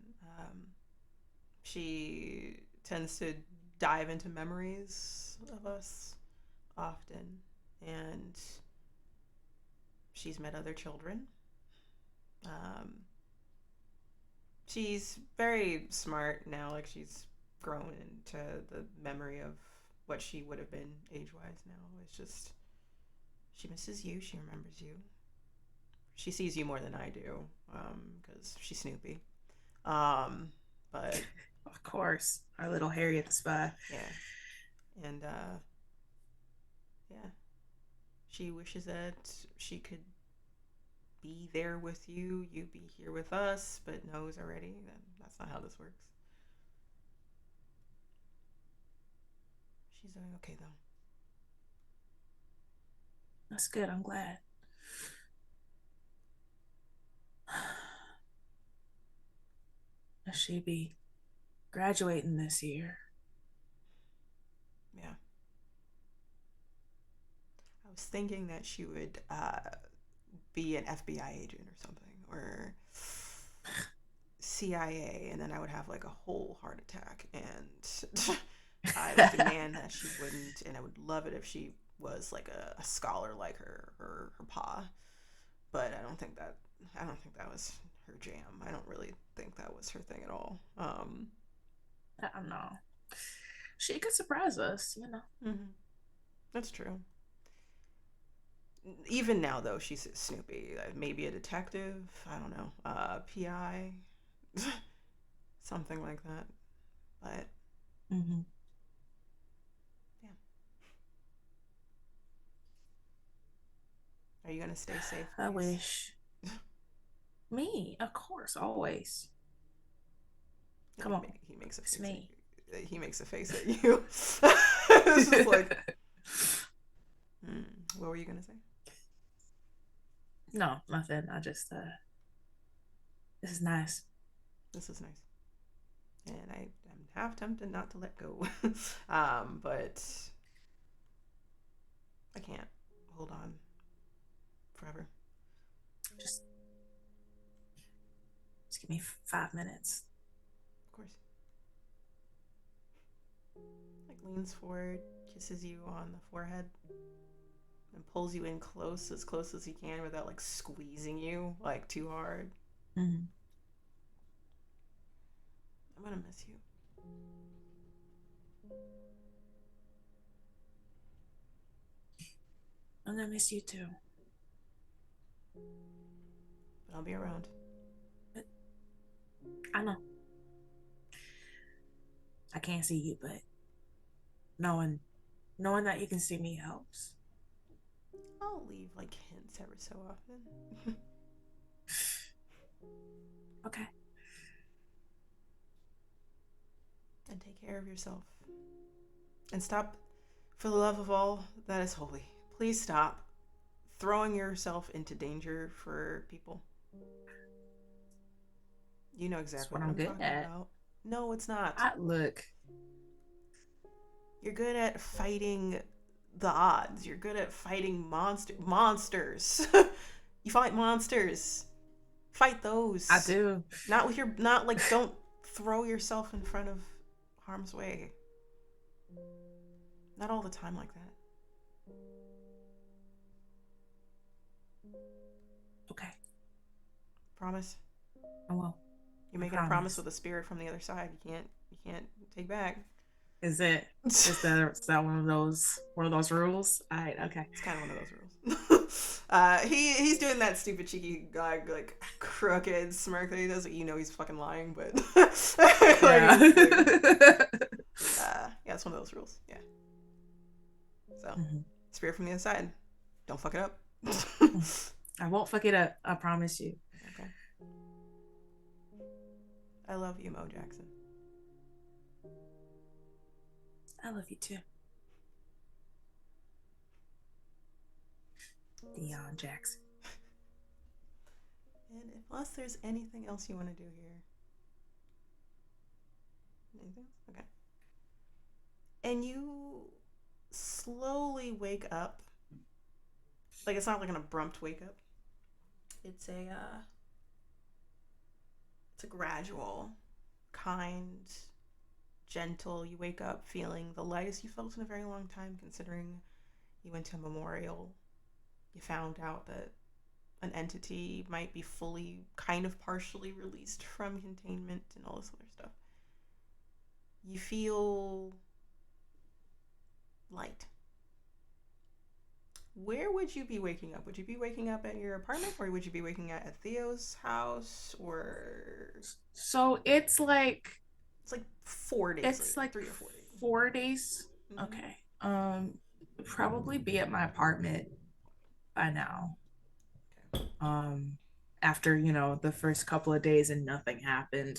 A: She tends to dive into memories of us often, and she's met other children. She's very smart now, like she's grown into the memory of what she would have been age wise now. It's just she misses you, she remembers you. She sees you more than I do, because she's Snoopy. But
B: Of course, our little Harriet the Spy.
A: yeah, and yeah, she wishes that she could be there with you, you be here with us, but knows already that that's not how this works. She's doing okay though.
B: That's good. I'm glad. She be graduating this year.
A: Yeah. I was thinking that she would be an FBI agent or something, or CIA, and then I would have like a whole heart attack, and I would demand that she wouldn't, and I would love it if she was like a scholar like her pa. But I don't think that was her jam. I don't really think that was her thing at all.
B: I don't know. She could surprise us, you know.
A: Mm-hmm. That's true. Even now, though, she's Snoopy. Maybe a detective. I don't know. PI. Something like that. But
B: Mm-hmm.
A: yeah. Are you gonna stay safe?
B: I
A: Please?
B: wish. Me, of course, always. Come on.
A: He makes a
B: It's
A: face.
B: me.
A: He makes a face at you. It's just like, what were you gonna say?
B: No, nothing. I just this is nice.
A: This is nice, and I am half tempted not to let go, but I can't hold on forever.
B: Just give me 5 minutes.
A: Of course. Like leans forward, kisses you on the forehead, and pulls you in as close as he can without like squeezing you like too hard.
B: Mm-hmm.
A: I'm gonna miss you.
B: I'm gonna miss you too.
A: But I'll be around.
B: But I know. I can't see you, but knowing that you can see me helps.
A: I'll leave like hints every so often.
B: Okay.
A: And take care of yourself. And stop, for the love of all that is holy, please stop throwing yourself into danger for people. You know exactly what I'm
B: good
A: talking
B: at.
A: about. No, it's not.
B: Look.
A: You're good at fighting the odds. You're good at fighting monsters. You fight monsters. Fight those.
B: I do.
A: Don't throw yourself in front of harm's way. Not all the time like that.
B: Okay.
A: Promise?
B: I will.
A: You're making a promise with a spirit from the other side. You can't take back.
B: Is that one of those rules? All right, okay.
A: It's kind of one of those rules. He's doing that stupid cheeky guy like crooked smirk that he does. You know he's fucking lying, but yeah, it's one of those rules. Yeah. So spirit from the other side, don't fuck it up.
B: I won't fuck it up. I promise you.
A: Okay. I love you, Mo Jackson.
B: I love you too. Dion Jackson.
A: And unless there's anything else you want to do here. Anything? Okay. And you slowly wake up. Like it's not like an abrupt wake up. It's a gradual, kind, gentle. You wake up feeling the lightest you felt in a very long time, considering you went to a memorial. You found out that an entity might be fully, kind of partially released from containment and all this other stuff. You feel light. where would you be waking up? Would you be waking up at your apartment, or would you be waking up at Theo's house, or
B: So
A: it's like 4 days
B: it's
A: later,
B: like
A: 3 or 4 days?
B: 4 days.
A: Mm-hmm.
B: Okay. Probably be at my apartment by now.
A: Okay.
B: After, the first couple of days and nothing happened,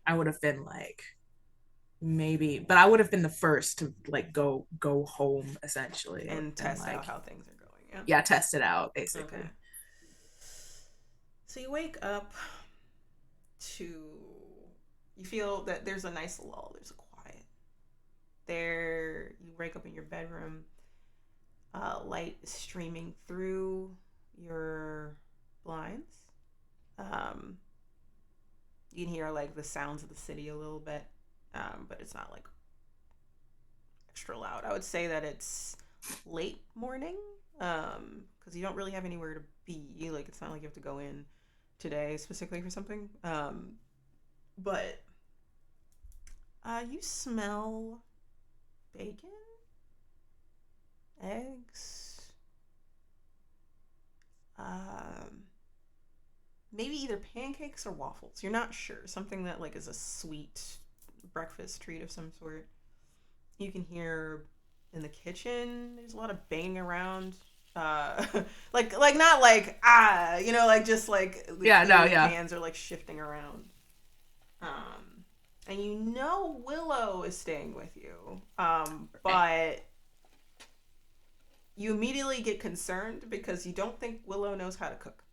B: I would have been like maybe, but I would have been the first to like go home essentially
A: And
B: and
A: test out
B: like
A: how things are going. Yeah.
B: yeah, test it out basically.
A: Okay. So you wake up to, you feel that there's a nice lull, there's a quiet. There, you wake up in your bedroom, light is streaming through your blinds. You can hear like the sounds of the city a little bit, but it's not like extra loud. I would say that it's late morning, because you don't really have anywhere to be. Like, it's not like you have to go in today specifically for something. But you smell bacon, eggs, maybe either pancakes or waffles. You're not sure. Something that like is a sweet breakfast treat of some sort. You can hear in the kitchen there's a lot of banging around. Like not like like just like the pans are like shifting around. And Willow is staying with you. But you immediately get concerned because you don't think Willow knows how to cook.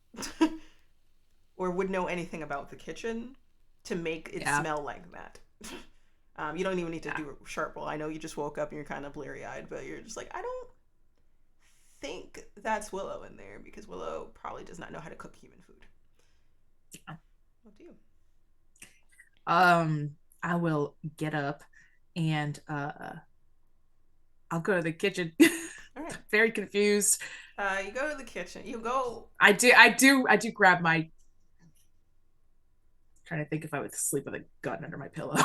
A: Or would know anything about the kitchen to make it smell like that. You don't even need to do a sharp roll. I know you just woke up and you're kind of bleary-eyed, but you're just like, I don't think that's Willow in there, because Willow probably does not know how to cook human food.
B: Yeah.
A: What do you?
B: I will get up and I'll go to the kitchen.
A: All right.
B: Very confused.
A: You go to the kitchen. You go.
B: I do grab my. Trying to think if I would sleep with a gun under my pillow.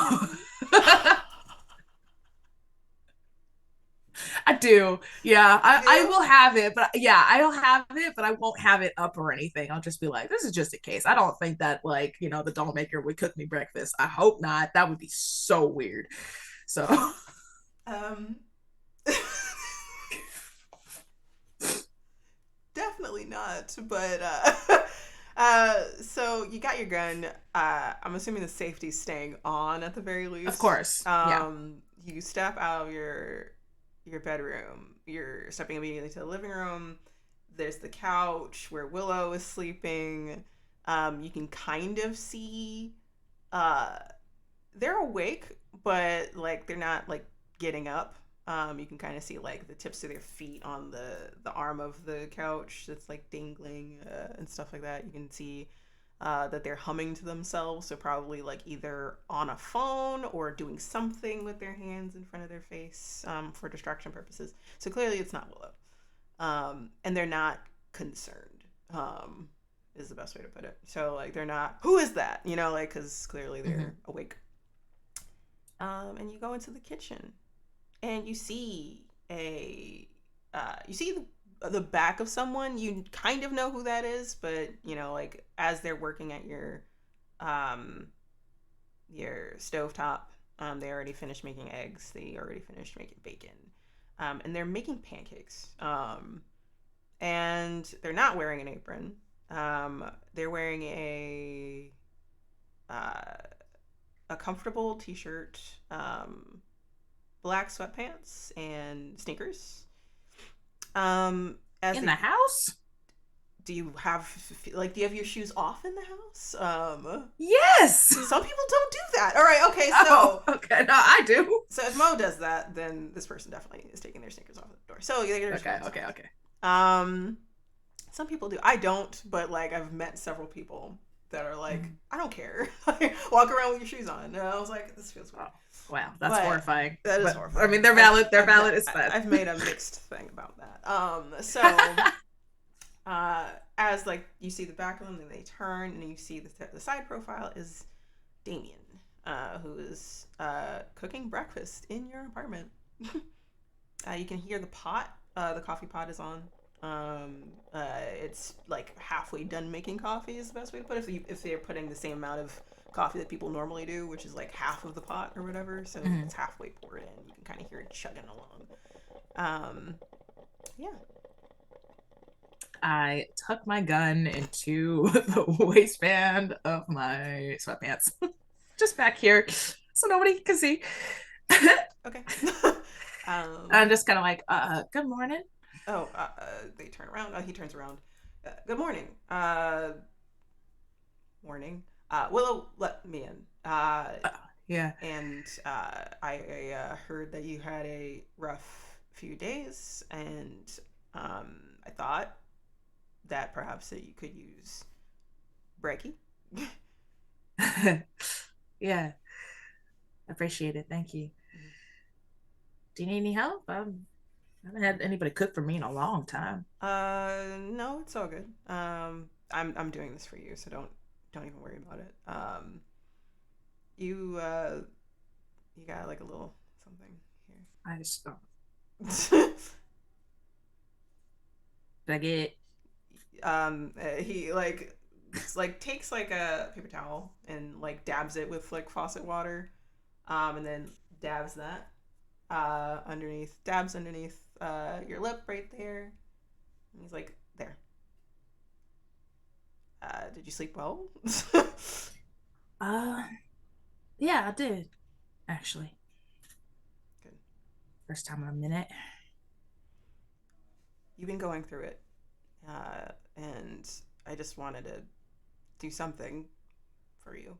B: I do. Yeah, I will have it, but I'll have it, but I won't have it up or anything. I'll just be like, this is just in case. I don't think that like, the doll maker would cook me breakfast. I hope not. That would be so weird. So
A: definitely not, but so you got your gun. I'm assuming the safety's staying on at the very least.
B: Of course.
A: You step out of your bedroom. You're stepping immediately to the living room. There's the couch where Willow is sleeping. You can kind of see they're awake, but like they're not like getting up. You can kind of see like the tips of their feet on the arm of the couch that's like dangling and stuff like that. You can see that they're humming to themselves, so probably like either on a phone or doing something with their hands in front of their face for distraction purposes. So clearly it's not Willow. And they're not concerned, is the best way to put it. So like they're not, who is that? Like, because clearly they're awake. And you go into the kitchen. And you see the back of someone. You kind of know who that is, but like as they're working at your stovetop, they already finished making eggs. They already finished making bacon, and they're making pancakes. And they're not wearing an apron. They're wearing a comfortable t-shirt. Black sweatpants and sneakers. In
B: the house?
A: Do you have your shoes off in the house?
B: Yes.
A: Some people don't do that. All right. Okay. So.
B: Okay. No, I do.
A: So if Mo does that, then this person definitely is taking their sneakers off the door. So
B: okay.
A: Some people do. I don't, but like I've met several people that are like, I don't care. Walk around with your shoes on. And I was like, this feels weird.
B: Wow, that's horrifying.
A: That is horrifying.
B: I mean, they're valid. They're valid. It's fine.
A: I've made a mixed thing about that. So as like you see the back of them, then they turn, and you see the side profile is Damien, who is cooking breakfast in your apartment. You can hear the pot The coffee pot is on. It's like halfway done making coffee is the best way to put it. If they're putting the same amount of coffee that people normally do, which is like half of the pot or whatever, so it's halfway poured in. You can kind of hear it chugging along. Yeah.
B: I tuck my gun into the waistband of my sweatpants, just back here, so nobody can see.
A: Okay.
B: I'm just kind of like, good morning.
A: Oh, they turn around. He turns around. Good morning. Morning. Willow, let me in.
B: Yeah.
A: And I heard that you had a rough few days, and I thought that perhaps that you could use brekkie.
B: Yeah. Appreciate it. Thank you. Do you need any help? I haven't had anybody cook for me in a long time.
A: No, it's all good. I'm doing this for you, so don't even worry about it. You got like a little something here.
B: I just did I get
A: he takes like a paper towel and like dabs it with like faucet water, and then dabs that underneath your lip right there, and he's like, there. Did you sleep well?
B: Yeah, I did, actually.
A: Good.
B: First time in a minute.
A: You've been going through it, and I just wanted to do something for you.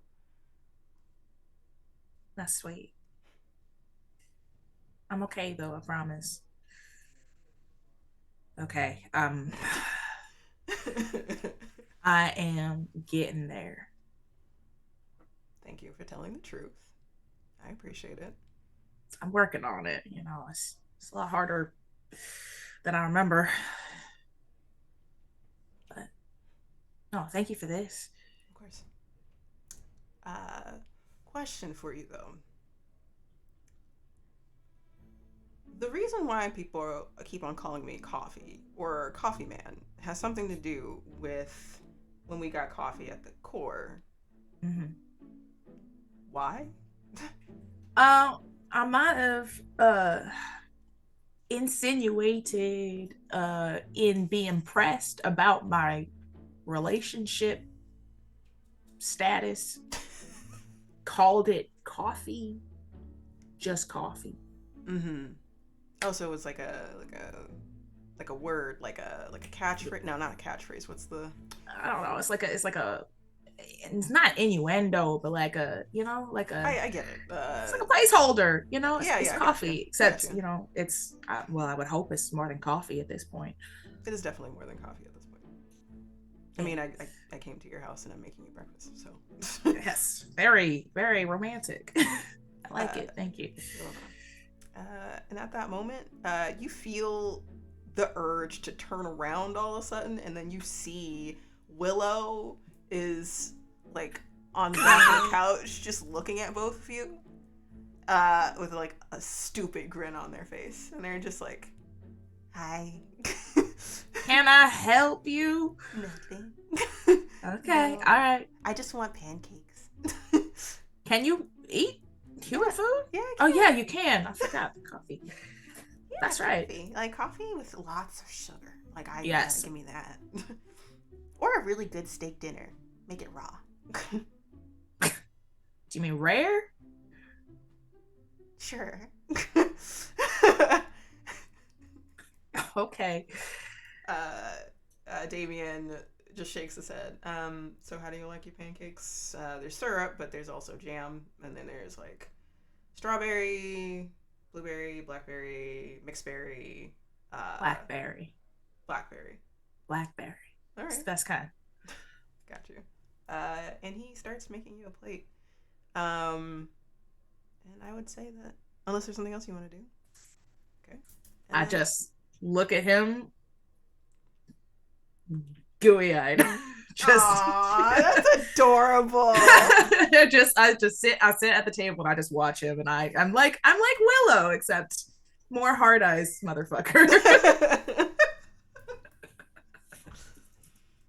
B: That's sweet. I'm okay though, I promise. Okay. I am getting there.
A: Thank you for telling the truth. I appreciate it.
B: I'm working on it. It's a lot harder than I remember. But no, thank you for this.
A: Of course. Question for you though. The reason why people keep on calling me Coffee or Coffee Man has something to do with when we got coffee at the Corps.
B: Mm-hmm.
A: Why?
B: I might have insinuated in being pressed about my relationship status, called it coffee, just coffee.
A: Mm-hmm. Oh, so it was like a word, like a catchphrase. No, not a catchphrase. What's the?
B: I don't know. It's not innuendo, but like a,
A: I get it.
B: It's like a placeholder, it's coffee, except,
A: gotcha.
B: it's, well, I would hope it's more than coffee at this point.
A: It is definitely more than coffee at this point. I mean, I came to your house and I'm making you breakfast, so.
B: Yes, very, very romantic. I like it. Thank you.
A: And at that moment, you feel the urge to turn around all of a sudden, and then you see Willow is like on the back of the couch just looking at both of you with like a stupid grin on their face, and they're just like, hi.
B: Can I help you?
A: Nothing.
B: Okay.
A: No,
B: all right.
A: I just want pancakes.
B: Can you eat human food?
A: Yeah, I
B: can. Oh yeah,
A: can.
B: you can. I forgot the coffee.
A: Yeah,
B: that's right.
A: Coffee. Like coffee with lots of sugar. Like
B: yes.
A: Give me that. Or a really good steak dinner. Make it raw.
B: Do you mean rare?
A: Sure.
B: Okay.
A: Damien just shakes his head. So how do you like your pancakes? There's syrup, but there's also jam, and then there's like strawberry, blueberry, blackberry, mixed berry,
B: blackberry.
A: All right.
B: It's the best kind.
A: Got you. And he starts making you a plate. And I would say that, unless there's something else you want to do. Okay.
B: I just look at him gooey-eyed.
A: Aww, that's adorable.
B: I sit at the table and I just watch him, and I'm like Willow, except More hard eyes, motherfucker.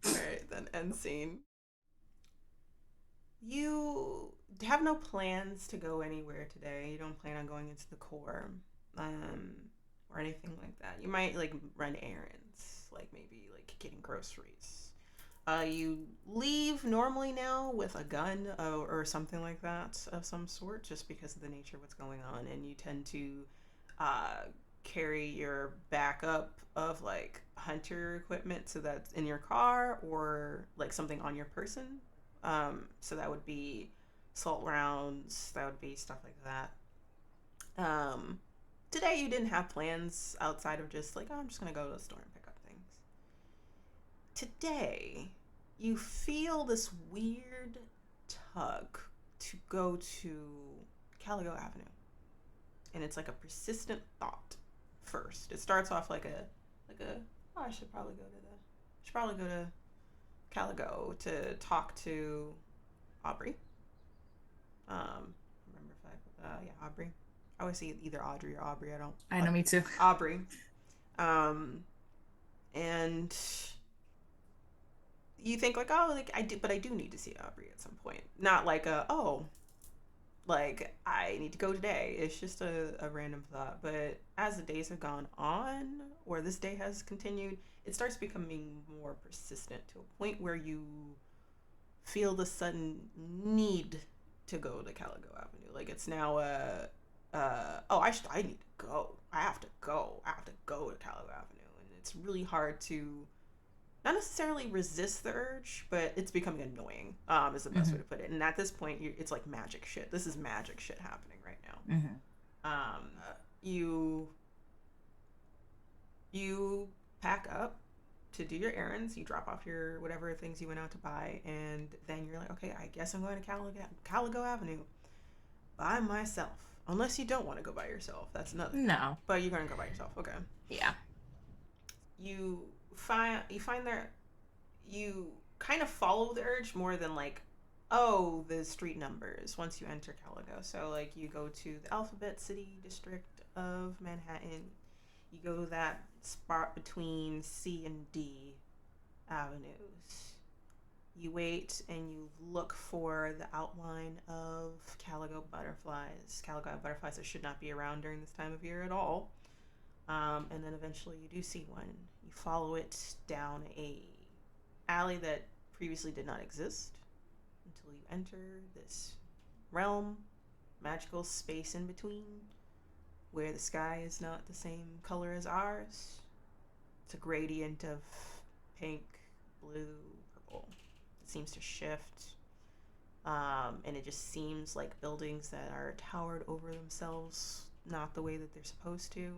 A: All right, then end scene. You have no plans to go anywhere today. You don't plan on going into the core, um, or anything like that. You might like run errands, like maybe like getting groceries. You leave normally now with a gun or something like that of some sort, just because of the nature of what's going on, and you tend to uh, carry your backup of like hunter equipment, so that's in your car or like something on your person. So that would be salt rounds, that would be stuff like that. Um, Today you didn't have plans outside of just like, oh, I'm just gonna go to the store and pick up things. Today, you feel this weird tug to go to Caligo Avenue. And it's like a persistent thought first. It starts off like a oh, I should probably go to Caligo to talk to Aubrey. Remember if yeah, Aubrey. I always say either Audrey or Aubrey. I don't.
B: I know, me too.
A: Aubrey. Um, and you think like, oh, like I do, but I do need to see Aubrey at some point. Not like oh, like I need to go today. It's just a random thought. But as the days have gone on, or this day has continued, it starts becoming more persistent to a point where you feel the sudden need to go to Caligo Avenue. Like it's now oh, I need to go. I have to go. I have to go to Caligo Avenue, and it's really hard to not necessarily resist the urge, but it's becoming annoying. Is the best way to put it. And at this point, it's like magic shit. This is magic shit happening right now. You pack up to do your errands. You drop off your whatever things you went out to buy, and then you're like, okay, I guess I'm going to Caligo Avenue by myself. Unless you don't want to go by yourself, that's another thing.
B: No.
A: But you're gonna go by yourself, okay?
B: Yeah.
A: You find that you kind of follow the urge more than like, oh, the street numbers once you enter Caligo. So like you go to the Alphabet City district of Manhattan. You go to that spot between C and D avenues. You wait and you look for the outline of caligo butterflies. Caligo butterflies that should not be around during this time of year at all. And then eventually you do see one. You follow it down a alley that previously did not exist until you enter this realm, magical space in between, where the sky is not the same color as ours. It's a gradient of pink, blue, purple. Seems to shift, and it just seems like buildings that are towered over themselves, not the way that they're supposed to.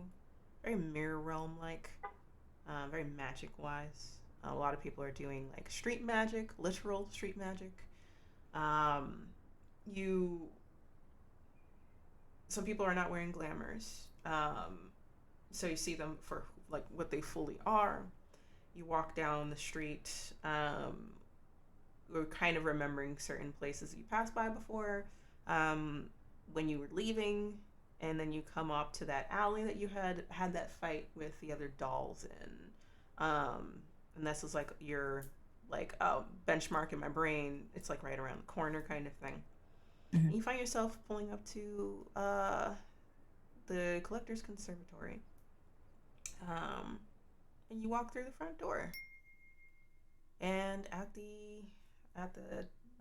A: Very mirror realm like, very magic wise. A lot of people are doing like street magic, literal street magic. You Some people are not wearing glamours, so you see them for like what they fully are. You walk down the street. We're kind of remembering certain places you passed by before, when you were leaving, and then you come up to that alley that you had that fight with the other dolls in, and this is like your like benchmark in my brain. It's like right around the corner kind of thing. And you find yourself pulling up to the collector's conservatory, and you walk through the front door, and at the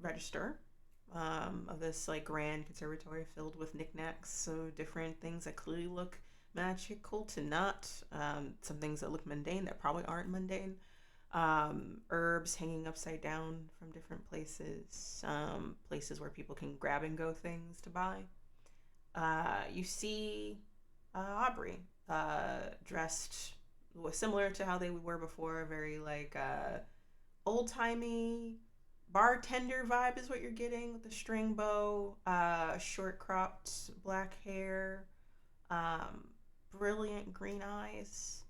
A: register of this like grand conservatory filled with knickknacks, so different things that clearly look magical to not, some things that look mundane that probably aren't mundane, herbs hanging upside down from different places, places where people can grab and go things to buy. You see Aubrey, dressed similar to how they were before, very like old timey bartender vibe is what you're getting, with the string bow, short cropped black hair, brilliant green eyes,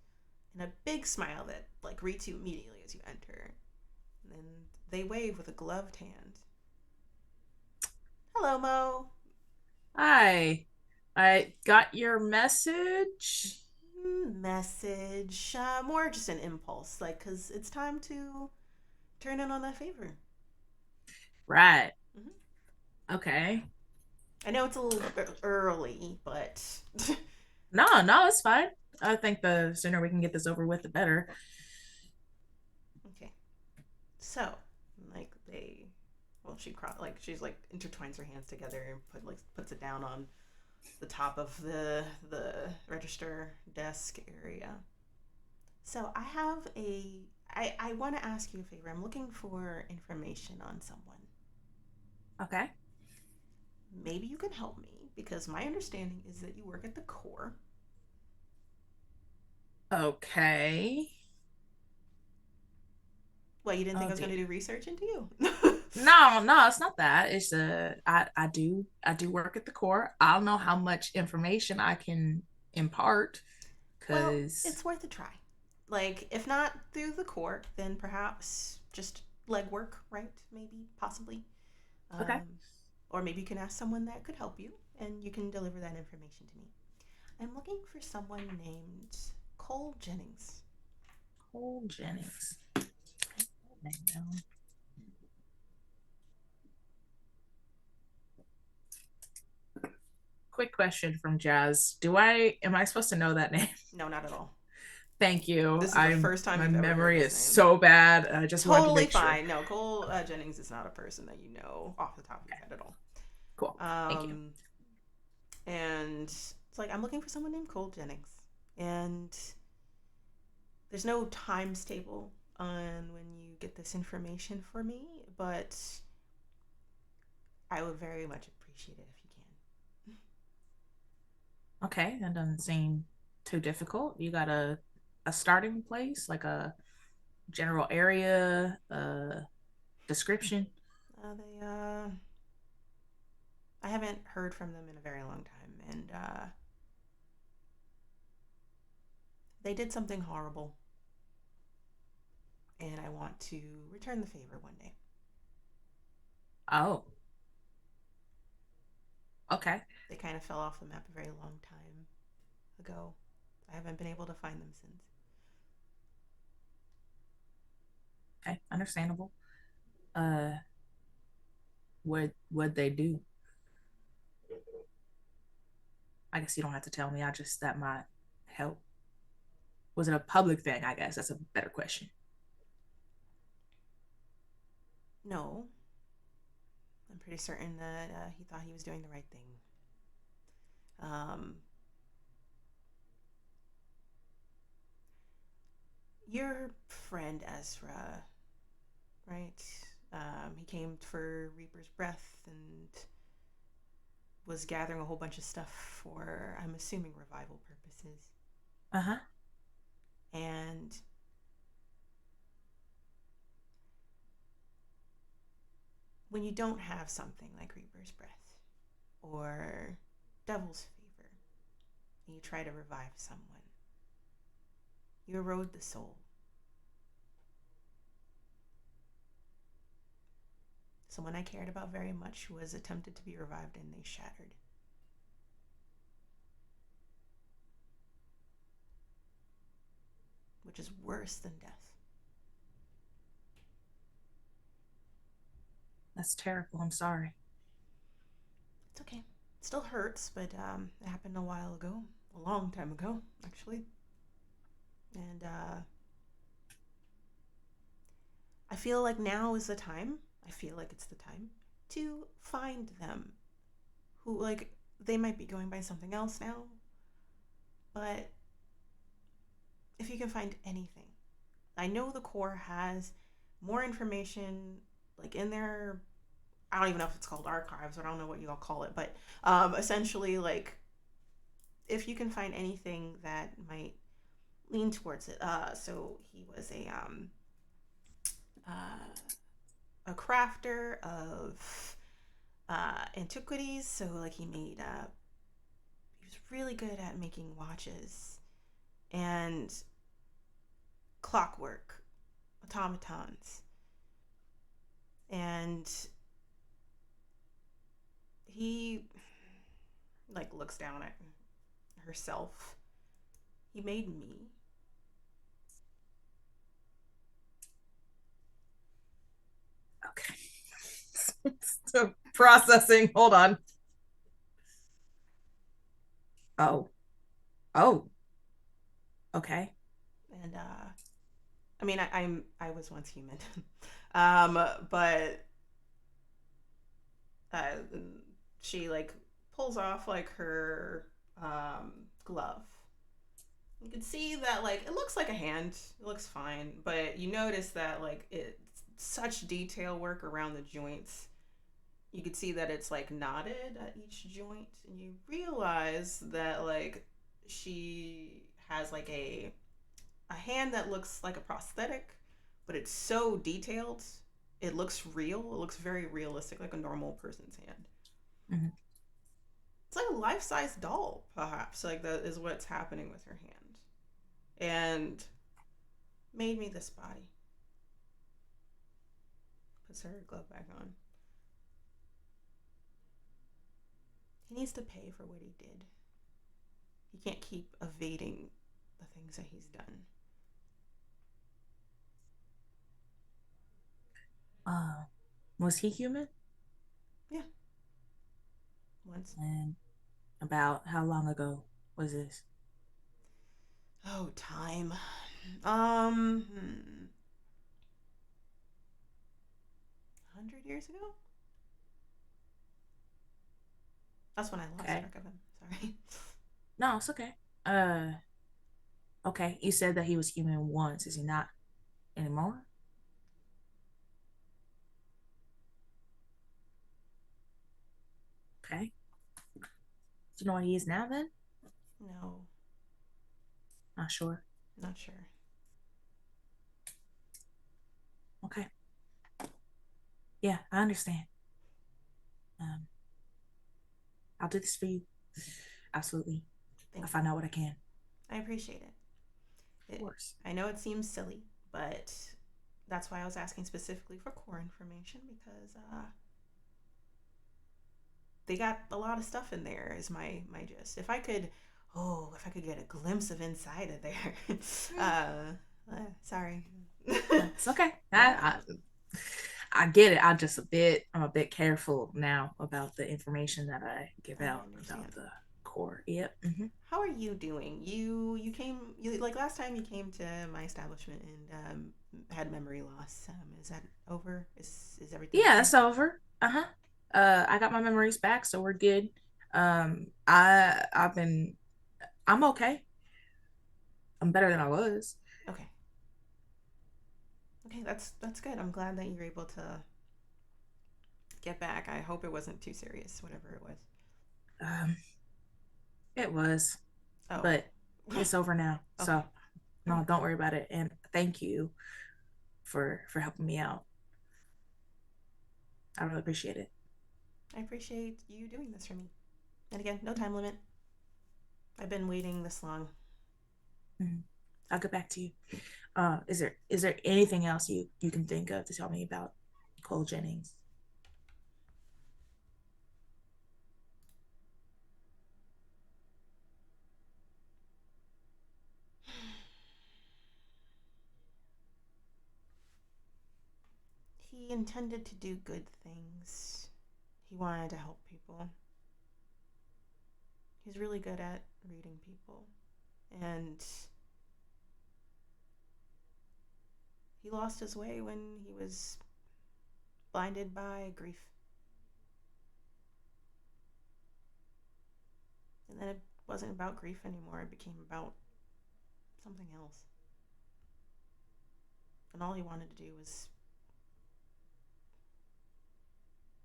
A: and a big smile that like greets you immediately as you enter. And they wave with a gloved hand. Hello, Mo.
B: Hi. I got your message.
A: Message, more just an impulse, like, because it's time to turn in on that favor.
B: Right.
A: Hmm.
B: Okay.
A: I know it's a little early, but
B: No, no, it's fine. I think the sooner we can get this over with, the better.
A: okay. So, like well, she's like intertwines her hands together and puts it down on the top of the register desk area. So I want to ask you a favor. I'm looking for information on someone.
B: Okay.
A: Maybe you can help me because my understanding is that you work at the Corps.
B: Okay.
A: Well, you didn't think
B: Oh
A: I was going
B: dear.
A: to do research into you.
B: No, no, it's not that. It's I do work at the Corps. I don't know how much information I can impart
A: Well,
B: because
A: it's worth a try. Like, if not through the Corps, then perhaps just legwork, right? Maybe, possibly.
B: okay.
A: Um, or maybe you can ask someone that could help you and you can deliver that information to me. I'm looking for someone named Cole Jennings.
B: Cole Jennings. Quick question from Jazz. Am I supposed to know that name?
A: No, not at all.
B: Thank you.
A: This is the first time
B: My
A: you've ever heard
B: memory
A: this
B: is
A: name.
B: so bad. I just wanted to
A: Totally
B: make sure.
A: fine. No, Cole Jennings is not a person that you know off the top of your head at all.
B: Cool. Thank you.
A: And it's like I'm looking for someone named Cole Jennings, and there's no times table on when you get this information for me, but I would very much appreciate it if you can.
B: Okay, that doesn't seem too difficult. You got a starting place, like a general area, description.
A: I haven't heard from them in a very long time, and they did something horrible, and I want to return the favor one day.
B: Oh, okay.
A: They kind of fell off the map a very long time ago. I haven't been able to find them since.
B: Okay, understandable. Uh, what they do? I guess you don't have to tell me. I just that might help. Was it a public thing? I guess that's a better question.
A: No, I'm pretty certain that he thought he was doing the right thing. Um, your friend Ezra, right? He came for Reaper's Breath and was gathering a whole bunch of stuff for, I'm assuming, revival purposes.
B: Uh huh.
A: And when you don't have something like Reaper's Breath or Devil's Favor, and you try to revive someone, you erode the soul. Someone I cared about very much was attempted to be revived and they shattered. Which is worse than death.
B: That's terrible. I'm sorry.
A: It's okay. It still hurts, but it happened a while ago. A long time ago, actually. And I feel like now is the time. I feel like it's the time to find them. Who, like, they might be going by something else now, but if you can find anything. I know the Corps has more information, like, in their, I don't even know if it's called archives, I don't know what you all call it, but essentially, like, if you can find anything that might lean towards it. So he was uh, a crafter of antiquities. So like he was really good at making watches and clockwork, automatons, and he like looks down at herself. He made me.
B: Okay. Still processing. Hold on. Oh. Oh. Okay.
A: And I mean, I was once human, but uh, she like pulls off like her glove. You can see that like it looks like a hand. It looks fine, but you notice that like it's such detail work around the joints. You could see that it's like knotted at each joint, and you realize that like she has like a hand that looks like a prosthetic, but it's so detailed. It looks real. It looks very realistic, like a normal person's hand.
B: Mm-hmm.
A: It's like a life-size doll, perhaps. Like that is what's happening with her hand, and made me this body. Puts her glove back on. He needs to pay for what he did. He can't keep evading the things that he's done.
B: Uh, was he human?
A: Yeah, once.
B: And about how long ago was this?
A: Oh, time. 100 years ago. That's when I lost
B: Okay.
A: track of him. Sorry.
B: No, it's okay. Uh, okay. You said that he was human once. Is he not anymore? Okay. Do you know what he is now then?
A: No,
B: Not sure.
A: not sure.
B: Okay. Yeah, I understand. Um, I'll do this for you. Absolutely.
A: Thank
B: I'll
A: you.
B: find out what I can.
A: I appreciate
B: Of
A: it.
B: course.
A: I know it seems silly, but that's why I was asking specifically for core information because they got a lot of stuff in there. Is my gist. If I could get a glimpse of inside of there. Sorry.
B: It's okay. I get it. I'm a bit careful now about the information that I give
A: I
B: out about
A: understand.
B: the core. Yep. Mm-hmm.
A: How are you doing? You came you like last time you came to my establishment and had memory loss. Is that over? Is everything
B: Yeah,
A: okay?
B: that's over. Uh-huh. I got my memories back, so we're good. I'm okay. I'm better than I was.
A: Okay. Okay, that's good. I'm glad that you're able to get back. I hope it wasn't too serious, whatever it was.
B: Um, it was,
A: Oh.
B: but it's over now.
A: Okay.
B: So
A: All
B: no,
A: right.
B: don't worry about it. And thank you for helping me out. I really appreciate it.
A: I appreciate you doing this for me. And again, no time limit. I've been waiting this long.
B: Mhm. I'll get back to you. Is there anything else you can think of to tell me about Cole Jennings?
A: He intended to do good things. He wanted to help people. He's really good at reading people. And he lost his way when he was blinded by grief. And then it wasn't about grief anymore, it became about something else. And all he wanted to do was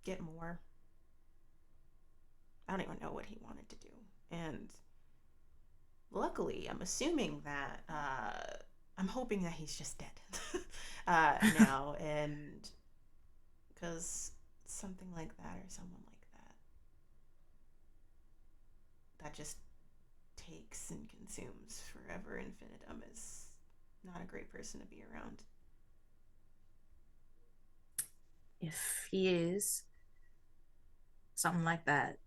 A: get more. I don't even know what he wanted to do. And luckily, I'm assuming that I'm hoping that he's just dead now, and because something like that or someone like that just takes and consumes forever infinitum is not a great person to be around.
B: If he is something like that,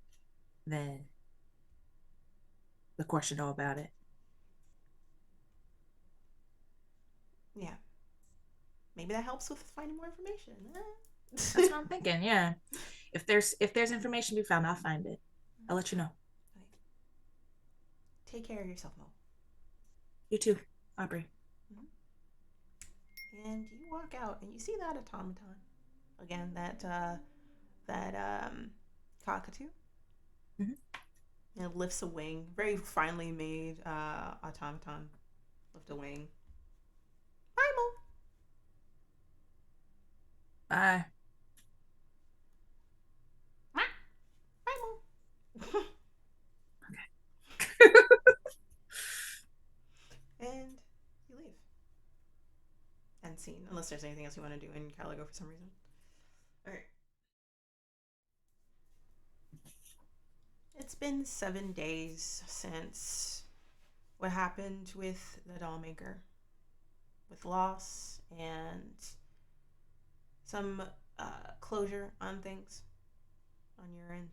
B: then the Corps should know about it.
A: Yeah. Maybe that helps with finding more information.
B: That's what I'm thinking. Yeah. If there's information to be found, I'll find it. I'll let you know.
A: Okay. Take care of yourself, Mo.
B: You too, Aubrey.
A: And you walk out and you see that automaton. Again, that cockatoo. It lifts a wing. Very finely made automaton. Lift a wing. Bye, Mo.
B: Bye.
A: Bye, Mo.
B: Okay.
A: And you leave. End scene. Unless there's anything else you want to do in Caligo for some reason. Alright. It's been 7 days since what happened with the dollmaker. With loss and some closure on things on your end.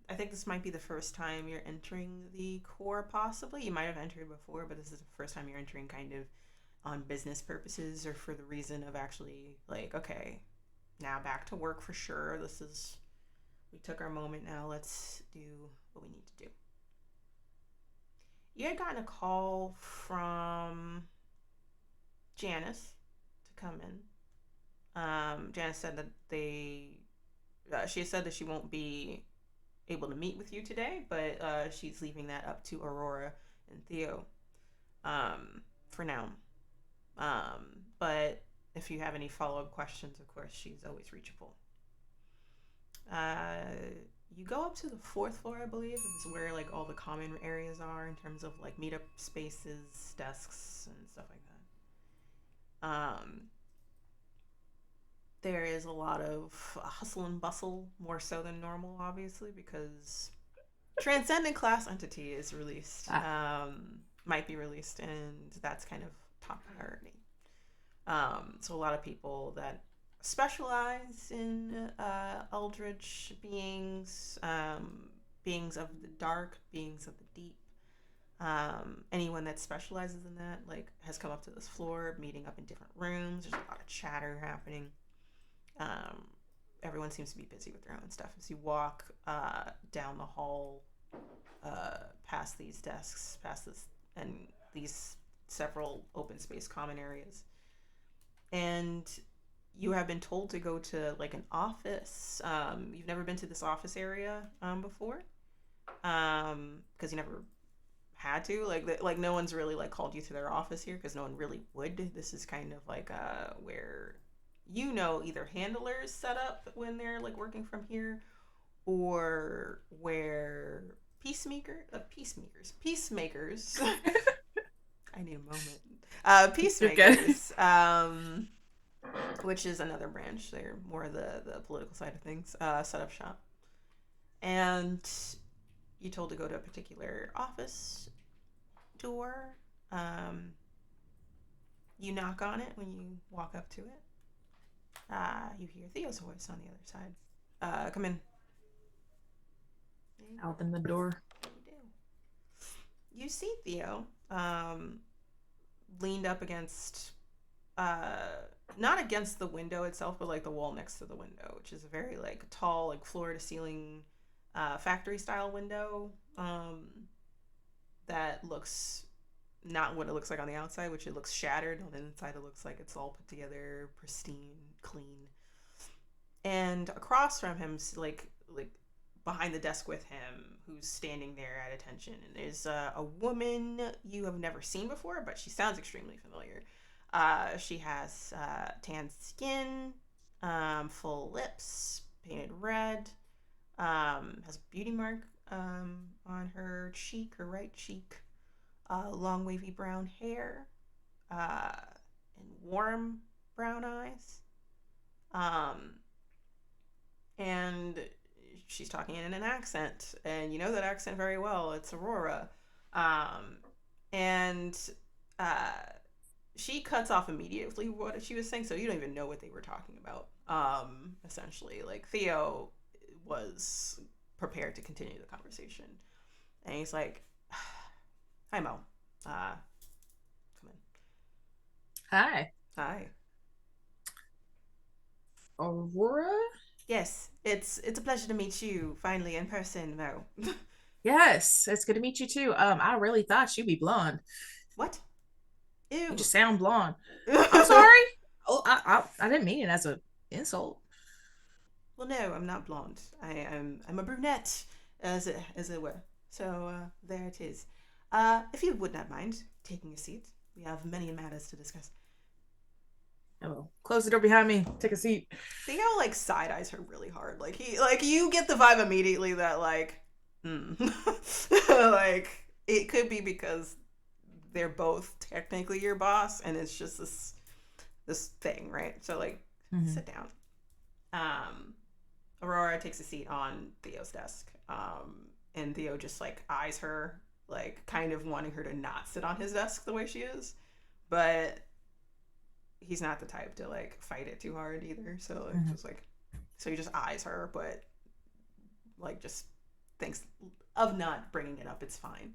A: I think this might be the first time you're entering the Corps, possibly. You might have entered before, but this is the first time you're entering kind of on business purposes or for the reason of actually, like, okay, now back to work for sure. We took our moment now. Let's do what we need to do. You had gotten a call from Janice to come in. Janice said that she said that she won't be able to meet with you today, but she's leaving that up to Aurora and Theo for now. But if you have any follow-up questions, of course, she's always reachable. You go up to the 4th floor, I believe. It's where like all the common areas are in terms of like meetup spaces, desks, and stuff like that. There is a lot of hustle and bustle, more so than normal, obviously, because Transcendent Class Entity is released, might be released, and that's kind of top priority. So a lot of people that specialize in eldritch beings, beings of the dark, beings of the deep. Anyone that specializes in that, like, has come up to this floor, meeting up in different rooms. There's a lot of chatter happening. Everyone seems to be busy with their own stuff. As you walk down the hall, past these desks, past this, and these several open space common areas, and you have been told to go to like an office. You've never been to this office area before, because you never had to. Like no one's really like called you to their office here, because no one really would. This is kind of like where either handlers set up when they're like working from here, or where peacemakers. I need a moment. Peacemakers. Which is another branch. They're more the political side of things. Set up shop. And you're told to go to a particular office door. You knock on it when you walk up to it. You hear Theo's voice on the other side. Come in.
B: Open the door.
A: You do. You see Theo leaned up against, not against the window itself, but like the wall next to the window, which is a very like tall, like floor to ceiling factory style window that looks not what it looks like on the outside, which it looks shattered. On the inside, it looks like it's all put together, pristine, clean. And across from him, like behind the desk with him, who's standing there at attention, and there's a woman you have never seen before, but she sounds extremely familiar. She has tan skin, full lips, painted red, has a beauty mark on her cheek, her right cheek. Long wavy brown hair, and warm brown eyes. And she's talking in an accent, and you know that accent very well. It's Aurora. And she cuts off immediately what she was saying, so you don't even know what they were talking about. Essentially, like Theo was prepared to continue the conversation. And he's like, "Hi, Mo. Come in.
B: Hi,
A: Hi.
B: Aurora.
A: Yes, it's a pleasure to meet you finally in person, Mo."
B: Yes, it's good to meet you too. I really thought you'd be blonde.
A: What?
B: You
A: Ew.
B: just sound blonde. I'm sorry. Oh, I didn't mean it as a insult.
A: Well, no, I'm not blonde. I'm a brunette, as it were. So there it is. If you would not mind taking a seat, we have many matters to discuss.
B: Oh, close the door behind me. Take a seat.
A: Theo like side eyes her really hard. Like you get the vibe immediately that like it could be because they're both technically your boss, and it's just this thing, right? So like,
B: Mhm.
A: sit down. Aurora takes a seat on Theo's desk, and Theo just like eyes her, like kind of wanting her to not sit on his desk the way she is, but he's not the type to like fight it too hard either. So like,
B: Mhm.
A: just like, so he just eyes her, but like just thinks of not bringing it up. It's fine.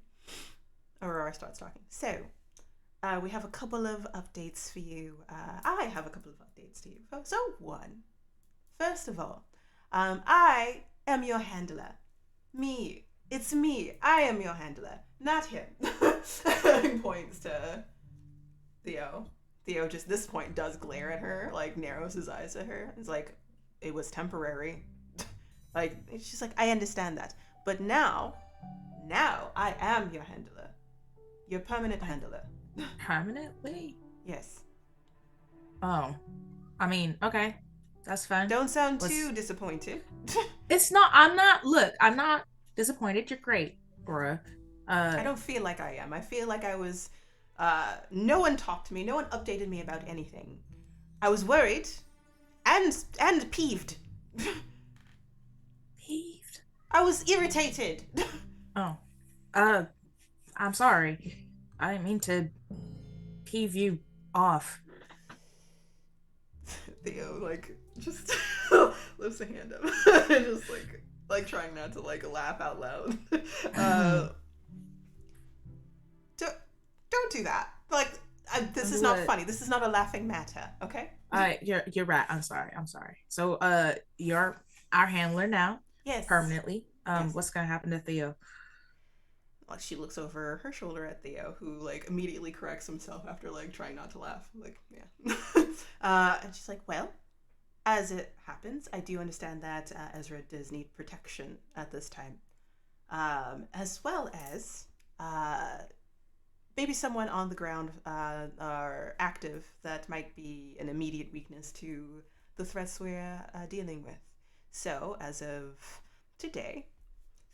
A: Aurora starts talking. So we have a couple of updates for you. I have a couple of updates to you. So one, first of all, I am your handler. Me. It's me. I am your handler, not him. He points to Theo. Theo just this point does glare at her, like narrows his eyes at her. It's like it was temporary. Like she's like, I understand that, but now I am your handler, your permanent handler.
B: Permanently?
A: Yes.
B: Oh, I mean, okay, that's fine.
A: Don't sound
B: What's
A: too disappointed.
B: It's not. I'm not. Look, I'm not disappointed. You're great, Aurora.
A: I don't feel like I am. I feel like I was. No one talked to me. No one updated me about anything. I was worried, and peeved.
B: peeved.
A: I was irritated.
B: Oh, uh, I'm sorry. I didn't mean to peeve you off.
A: Theo like just lifts a hand up, just like trying not to like laugh out loud. Uh, don't do that. Like this is not
B: What?
A: funny. This is not a laughing matter. Okay.
B: You're right. I'm sorry. I'm sorry. So, you're our handler now,
A: Yes.
B: permanently.
A: Yes.
B: What's gonna happen to Theo?
A: Like she looks over her shoulder at Theo, who like immediately corrects himself after like trying not to laugh. Like, yeah. And she's like, well, as it happens, I do understand that Ezra does need protection at this time, as well as maybe someone on the ground are active that might be an immediate weakness to the threats we're dealing with. So, as of today,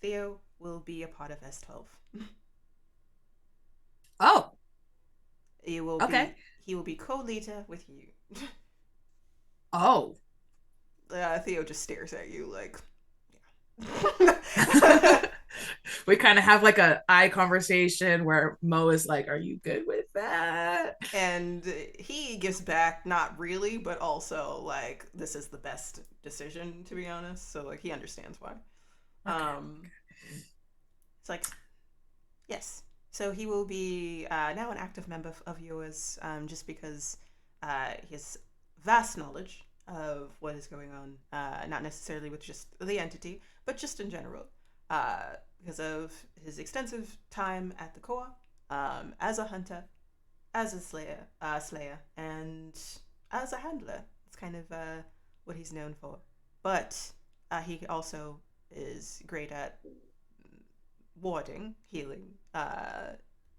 A: Theo will be a part of S12.
B: Oh,
A: He will
B: okay.
A: be co-leader with you.
B: Oh.
A: Theo just stares at you like, yeah.
B: We kind of have like a eye conversation where Mo is like, "Are you good with that?"
A: And he gives back, not really, but also like this is the best decision to be honest. So like he understands why. Um, it's like yes. So he will be now an active member of yours, just because he has vast knowledge of what is going on, not necessarily with just the entity, but just in general, because of his extensive time at the Corps, as a hunter, as a slayer, and as a handler. It's kind of what he's known for. But he also is great at warding, healing.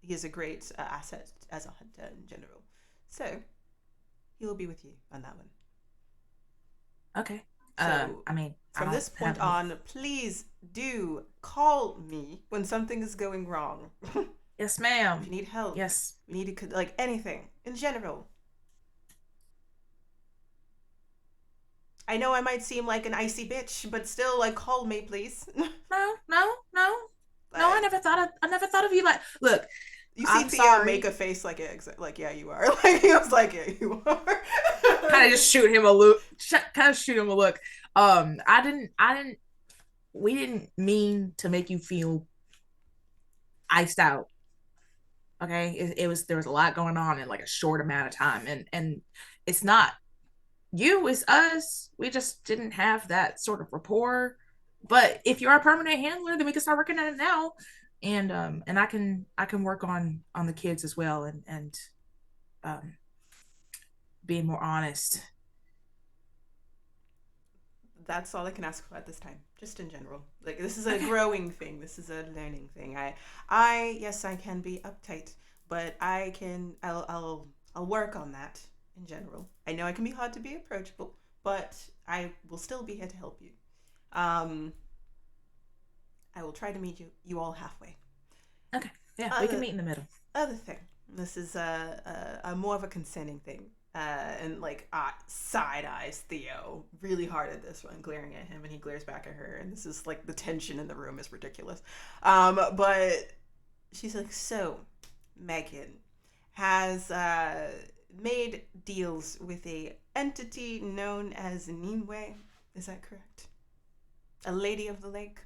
A: He is a great asset as a hunter in general. So he will be with you on that one.
B: Okay.
A: So
B: I mean, I
A: from
B: don't
A: this point
B: have any.
A: on, please do call me when something is going wrong.
B: Yes,
A: If you
B: ma'am.
A: need help,
B: Yes.
A: you need to like anything in general. I know I might seem like an icy bitch, but still, like, call me, please.
B: No, no, no, no.
A: Like,
B: I never thought of you like. Look,
A: you see
B: I'm
A: Theo make
B: sorry.
A: a face like, yeah, like, yeah, you are. Like, he was like, yeah, you are.
B: Kind of just shoot him a look. Kind of shoot him a look. I didn't. We didn't mean to make you feel iced out. Okay, it was there was a lot going on in like a short amount of time, and it's not you, it's us. We just didn't have that sort of rapport. But if you're a permanent handler, then we can start working on it now, and I can work on the kids as well, and um being more honest.
A: That's all I can ask for at this time, just in general. Like, this is a
B: Okay.
A: growing thing. This is a learning thing. I yes, I can be uptight, but I'll work on that in general. I know I can be hard to be approachable, but I will still be here to help you. Um, I will try to meet you all halfway.
B: Okay. Yeah, we can
A: Other
B: meet in the middle.
A: other thing. This is a more of a concerning thing. And like side eyes Theo really hard at this one, glaring at him, and he glares back at her, and this is like the tension in the room is ridiculous. But she's like, so Megan has made deals with a entity known as Nimue. Is that correct? A lady of the lake.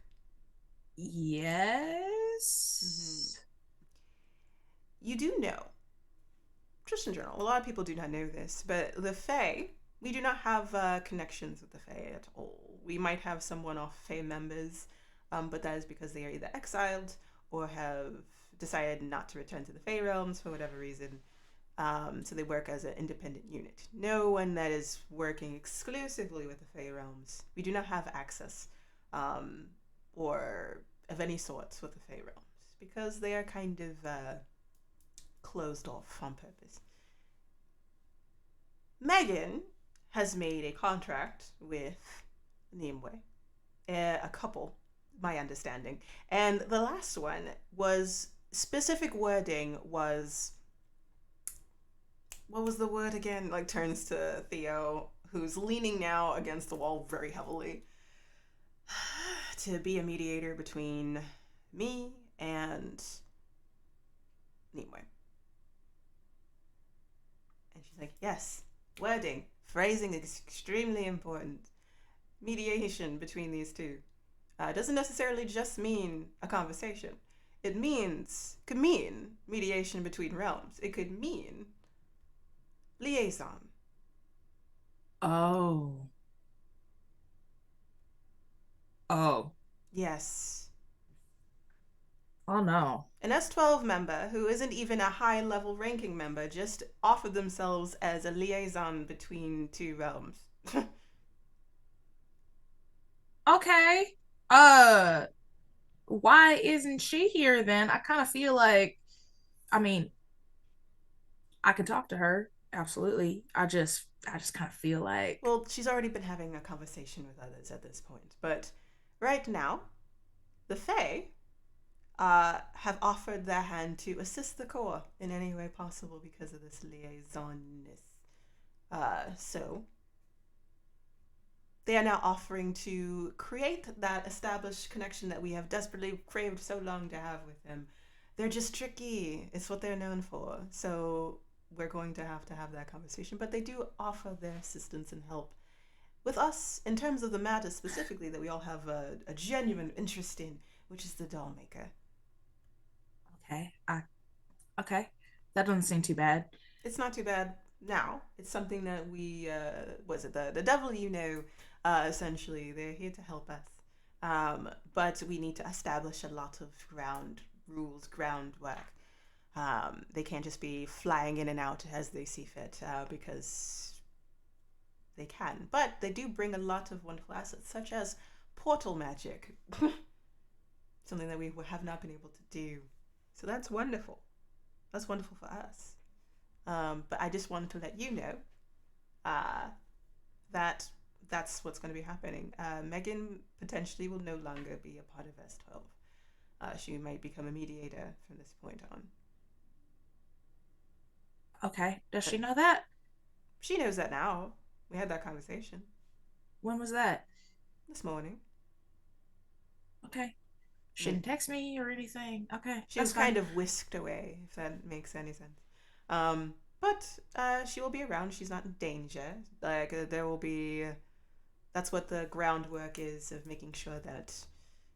A: Mm-hmm.
B: Yes.
A: You do know, just in general, a lot of people do not know this, but the Fae, we do not have connections with the Fae at all. We might have some one-off Fae members, but that is because they are either exiled or have decided not to return to the Fae realms for whatever reason. So they work as an independent unit. No one that is working exclusively with the Fae realms. We do not have access, um, or of any sorts with the Fae realms because they are kind of closed off on purpose. Megan has made a contract with Nimue, a couple, my understanding. And the last one was specific wording was what was the word again? Like turns to Theo, who's leaning now against the wall very heavily, to be a mediator between me and Nimue. And she's like, yes, wording, phrasing is extremely important. Mediation between these two doesn't necessarily just mean a conversation. It could mean mediation between realms. It could mean liaison.
B: Oh. Oh.
A: Yes.
B: Oh no.
A: An S12 member who isn't even a high level ranking member just offered themselves as a liaison between two realms.
B: Okay. Why isn't she here then? I kind of feel like, I mean, I could talk to her. Absolutely. I just kind of feel like,
A: Well, she's already been having a conversation with others at this point, but right now, the Fae have offered their hand to assist the Corps in any way possible because of this liaisonness. So they are now offering to create that established connection that we have desperately craved so long to have with them. They're just tricky. It's what they're known for. So we're going to have that conversation. But they do offer their assistance and help with us in terms of the matter specifically that we all have a genuine interest in, which is the doll maker.
B: okay. Okay. That doesn't seem too bad.
A: It's not too bad now. It's something that we was it the devil you know. Essentially, they're here to help us, but we need to establish a lot of ground rules, groundwork. They can't just be flying in and out as they see fit because they can. But they do bring a lot of wonderful assets, such as portal magic, something that we have not been able to do. So that's wonderful. That's wonderful for us. But I just wanted to let you know uh, that that's what's going to be happening. Megan potentially will no longer be a part of S12. She might become a mediator from this point on.
B: Okay. Does
A: But
B: she know that?
A: she knows that now. We had that conversation
B: When was that?
A: this morning.
B: Okay. She
A: And
B: didn't text me or anything. Okay.
A: she was
B: That's
A: kind
B: fine.
A: of whisked away, if that makes any sense. But she will be around. She's not in danger. Like, there will be. That's what the groundwork is of making sure that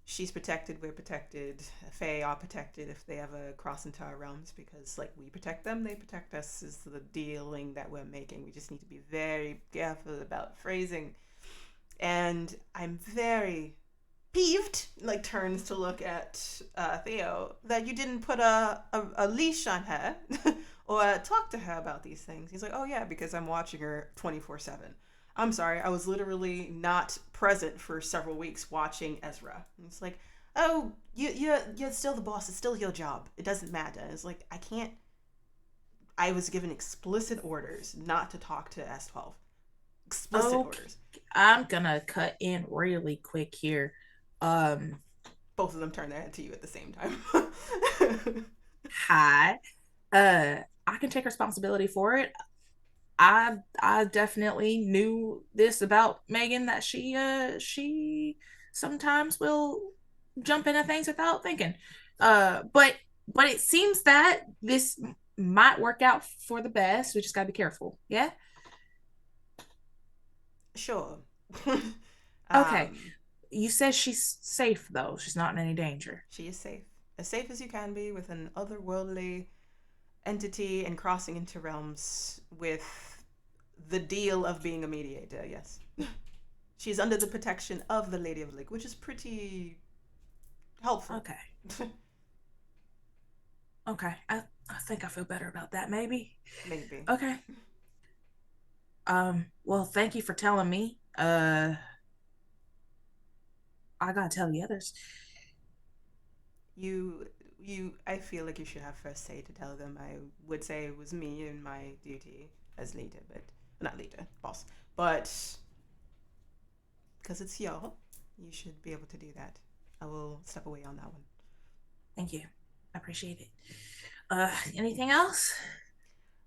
A: she's protected, we're protected. Fae are protected if they ever cross into our realms, because like we protect them, they protect us is the dealing that we're making. We just need to be very careful about phrasing. And I'm very peeved, like turns to look at Theo, that you didn't put a leash on her or talk to her about these things. He's like, oh yeah, because I'm watching her 24/7. I'm sorry, I was literally not present for several weeks watching Ezra. And it's like, oh, you're still the boss. It's still your job. It doesn't matter. It's like, I can't. I was given explicit orders not to talk to S12. Explicit orders.
B: I'm gonna cut in really quick here.
A: Both of them turn their head to you at the same time.
B: Hi. I can take responsibility for it. I definitely knew this about Megan, that she sometimes will jump into things without thinking. But it seems that this might work out for the best. We just gotta be careful. Yeah.
A: Sure.
B: Okay. You said she's safe though. She's not in any danger.
A: She is safe. As safe as you can be with an otherworldly entity and crossing into realms with the deal of being a mediator, yes. She's under the protection of the Lady of Lake, which is pretty helpful.
B: Okay. Okay. I think I feel better about that, maybe.
A: Maybe.
B: Okay. Well, thank you for telling me. I gotta tell the others.
A: I feel like you should have first say to tell them. I would say it was me and my duty as leader, but not leader, boss. But because it's y'all, you should be able to do that. I will step away on that one.
B: Thank you. I appreciate it. Anything else?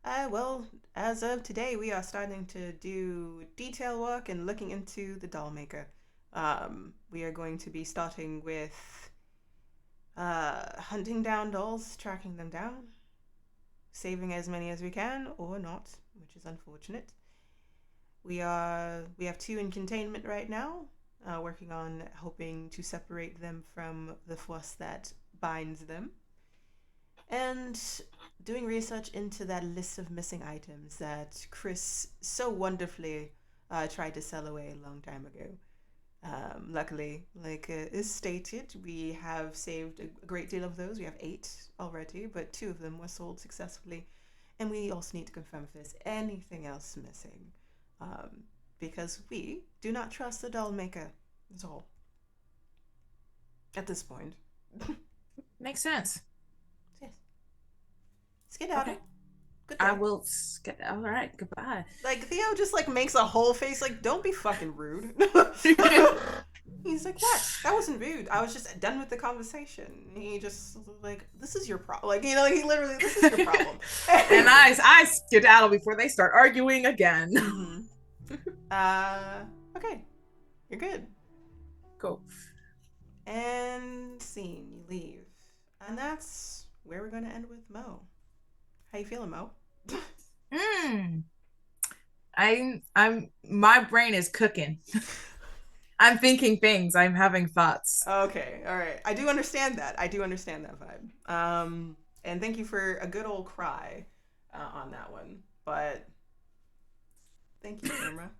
A: Well, as of today, we are starting to do detail work and looking into the doll maker. We are going to be starting with hunting down dolls, tracking them down, saving as many as we can or not, which is unfortunate. We have 2 in containment right now, working on hoping to separate them from the force that binds them, and doing research into that list of missing items that Chris so wonderfully tried to sell away a long time ago. Luckily, like is stated, we have saved a great deal of those. We have 8 already, but 2 of them were sold successfully. And we also need to confirm if there's anything else missing. Because we do not trust the doll maker at all. At this point.
B: Makes sense.
A: Yes. Skedaddle.
B: Okay. I will. All right. Goodbye.
A: Like Theo just like makes a whole face like, don't be fucking rude. He's like, what? That wasn't rude. I was just done with the conversation. He just like, this is your problem. Like, you know, he literally, this is your problem.
B: And I skedaddle before they start arguing again.
A: Okay, you're good.
B: Cool.
A: And scene, you leave, and that's where we're gonna end with Mo. How you feeling, Mo?
B: I'm my brain is cooking. I'm thinking things. I'm having thoughts.
A: Okay, all right. I do understand that. I do understand that vibe. And thank you for a good old cry on that one. But thank you, camera.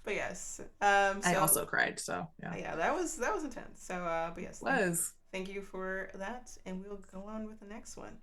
A: but yes.
B: I also cried. So yeah.
A: Yeah, that was intense. So but yes.
B: It was.
A: Thank you for that, and we'll go on with the next one.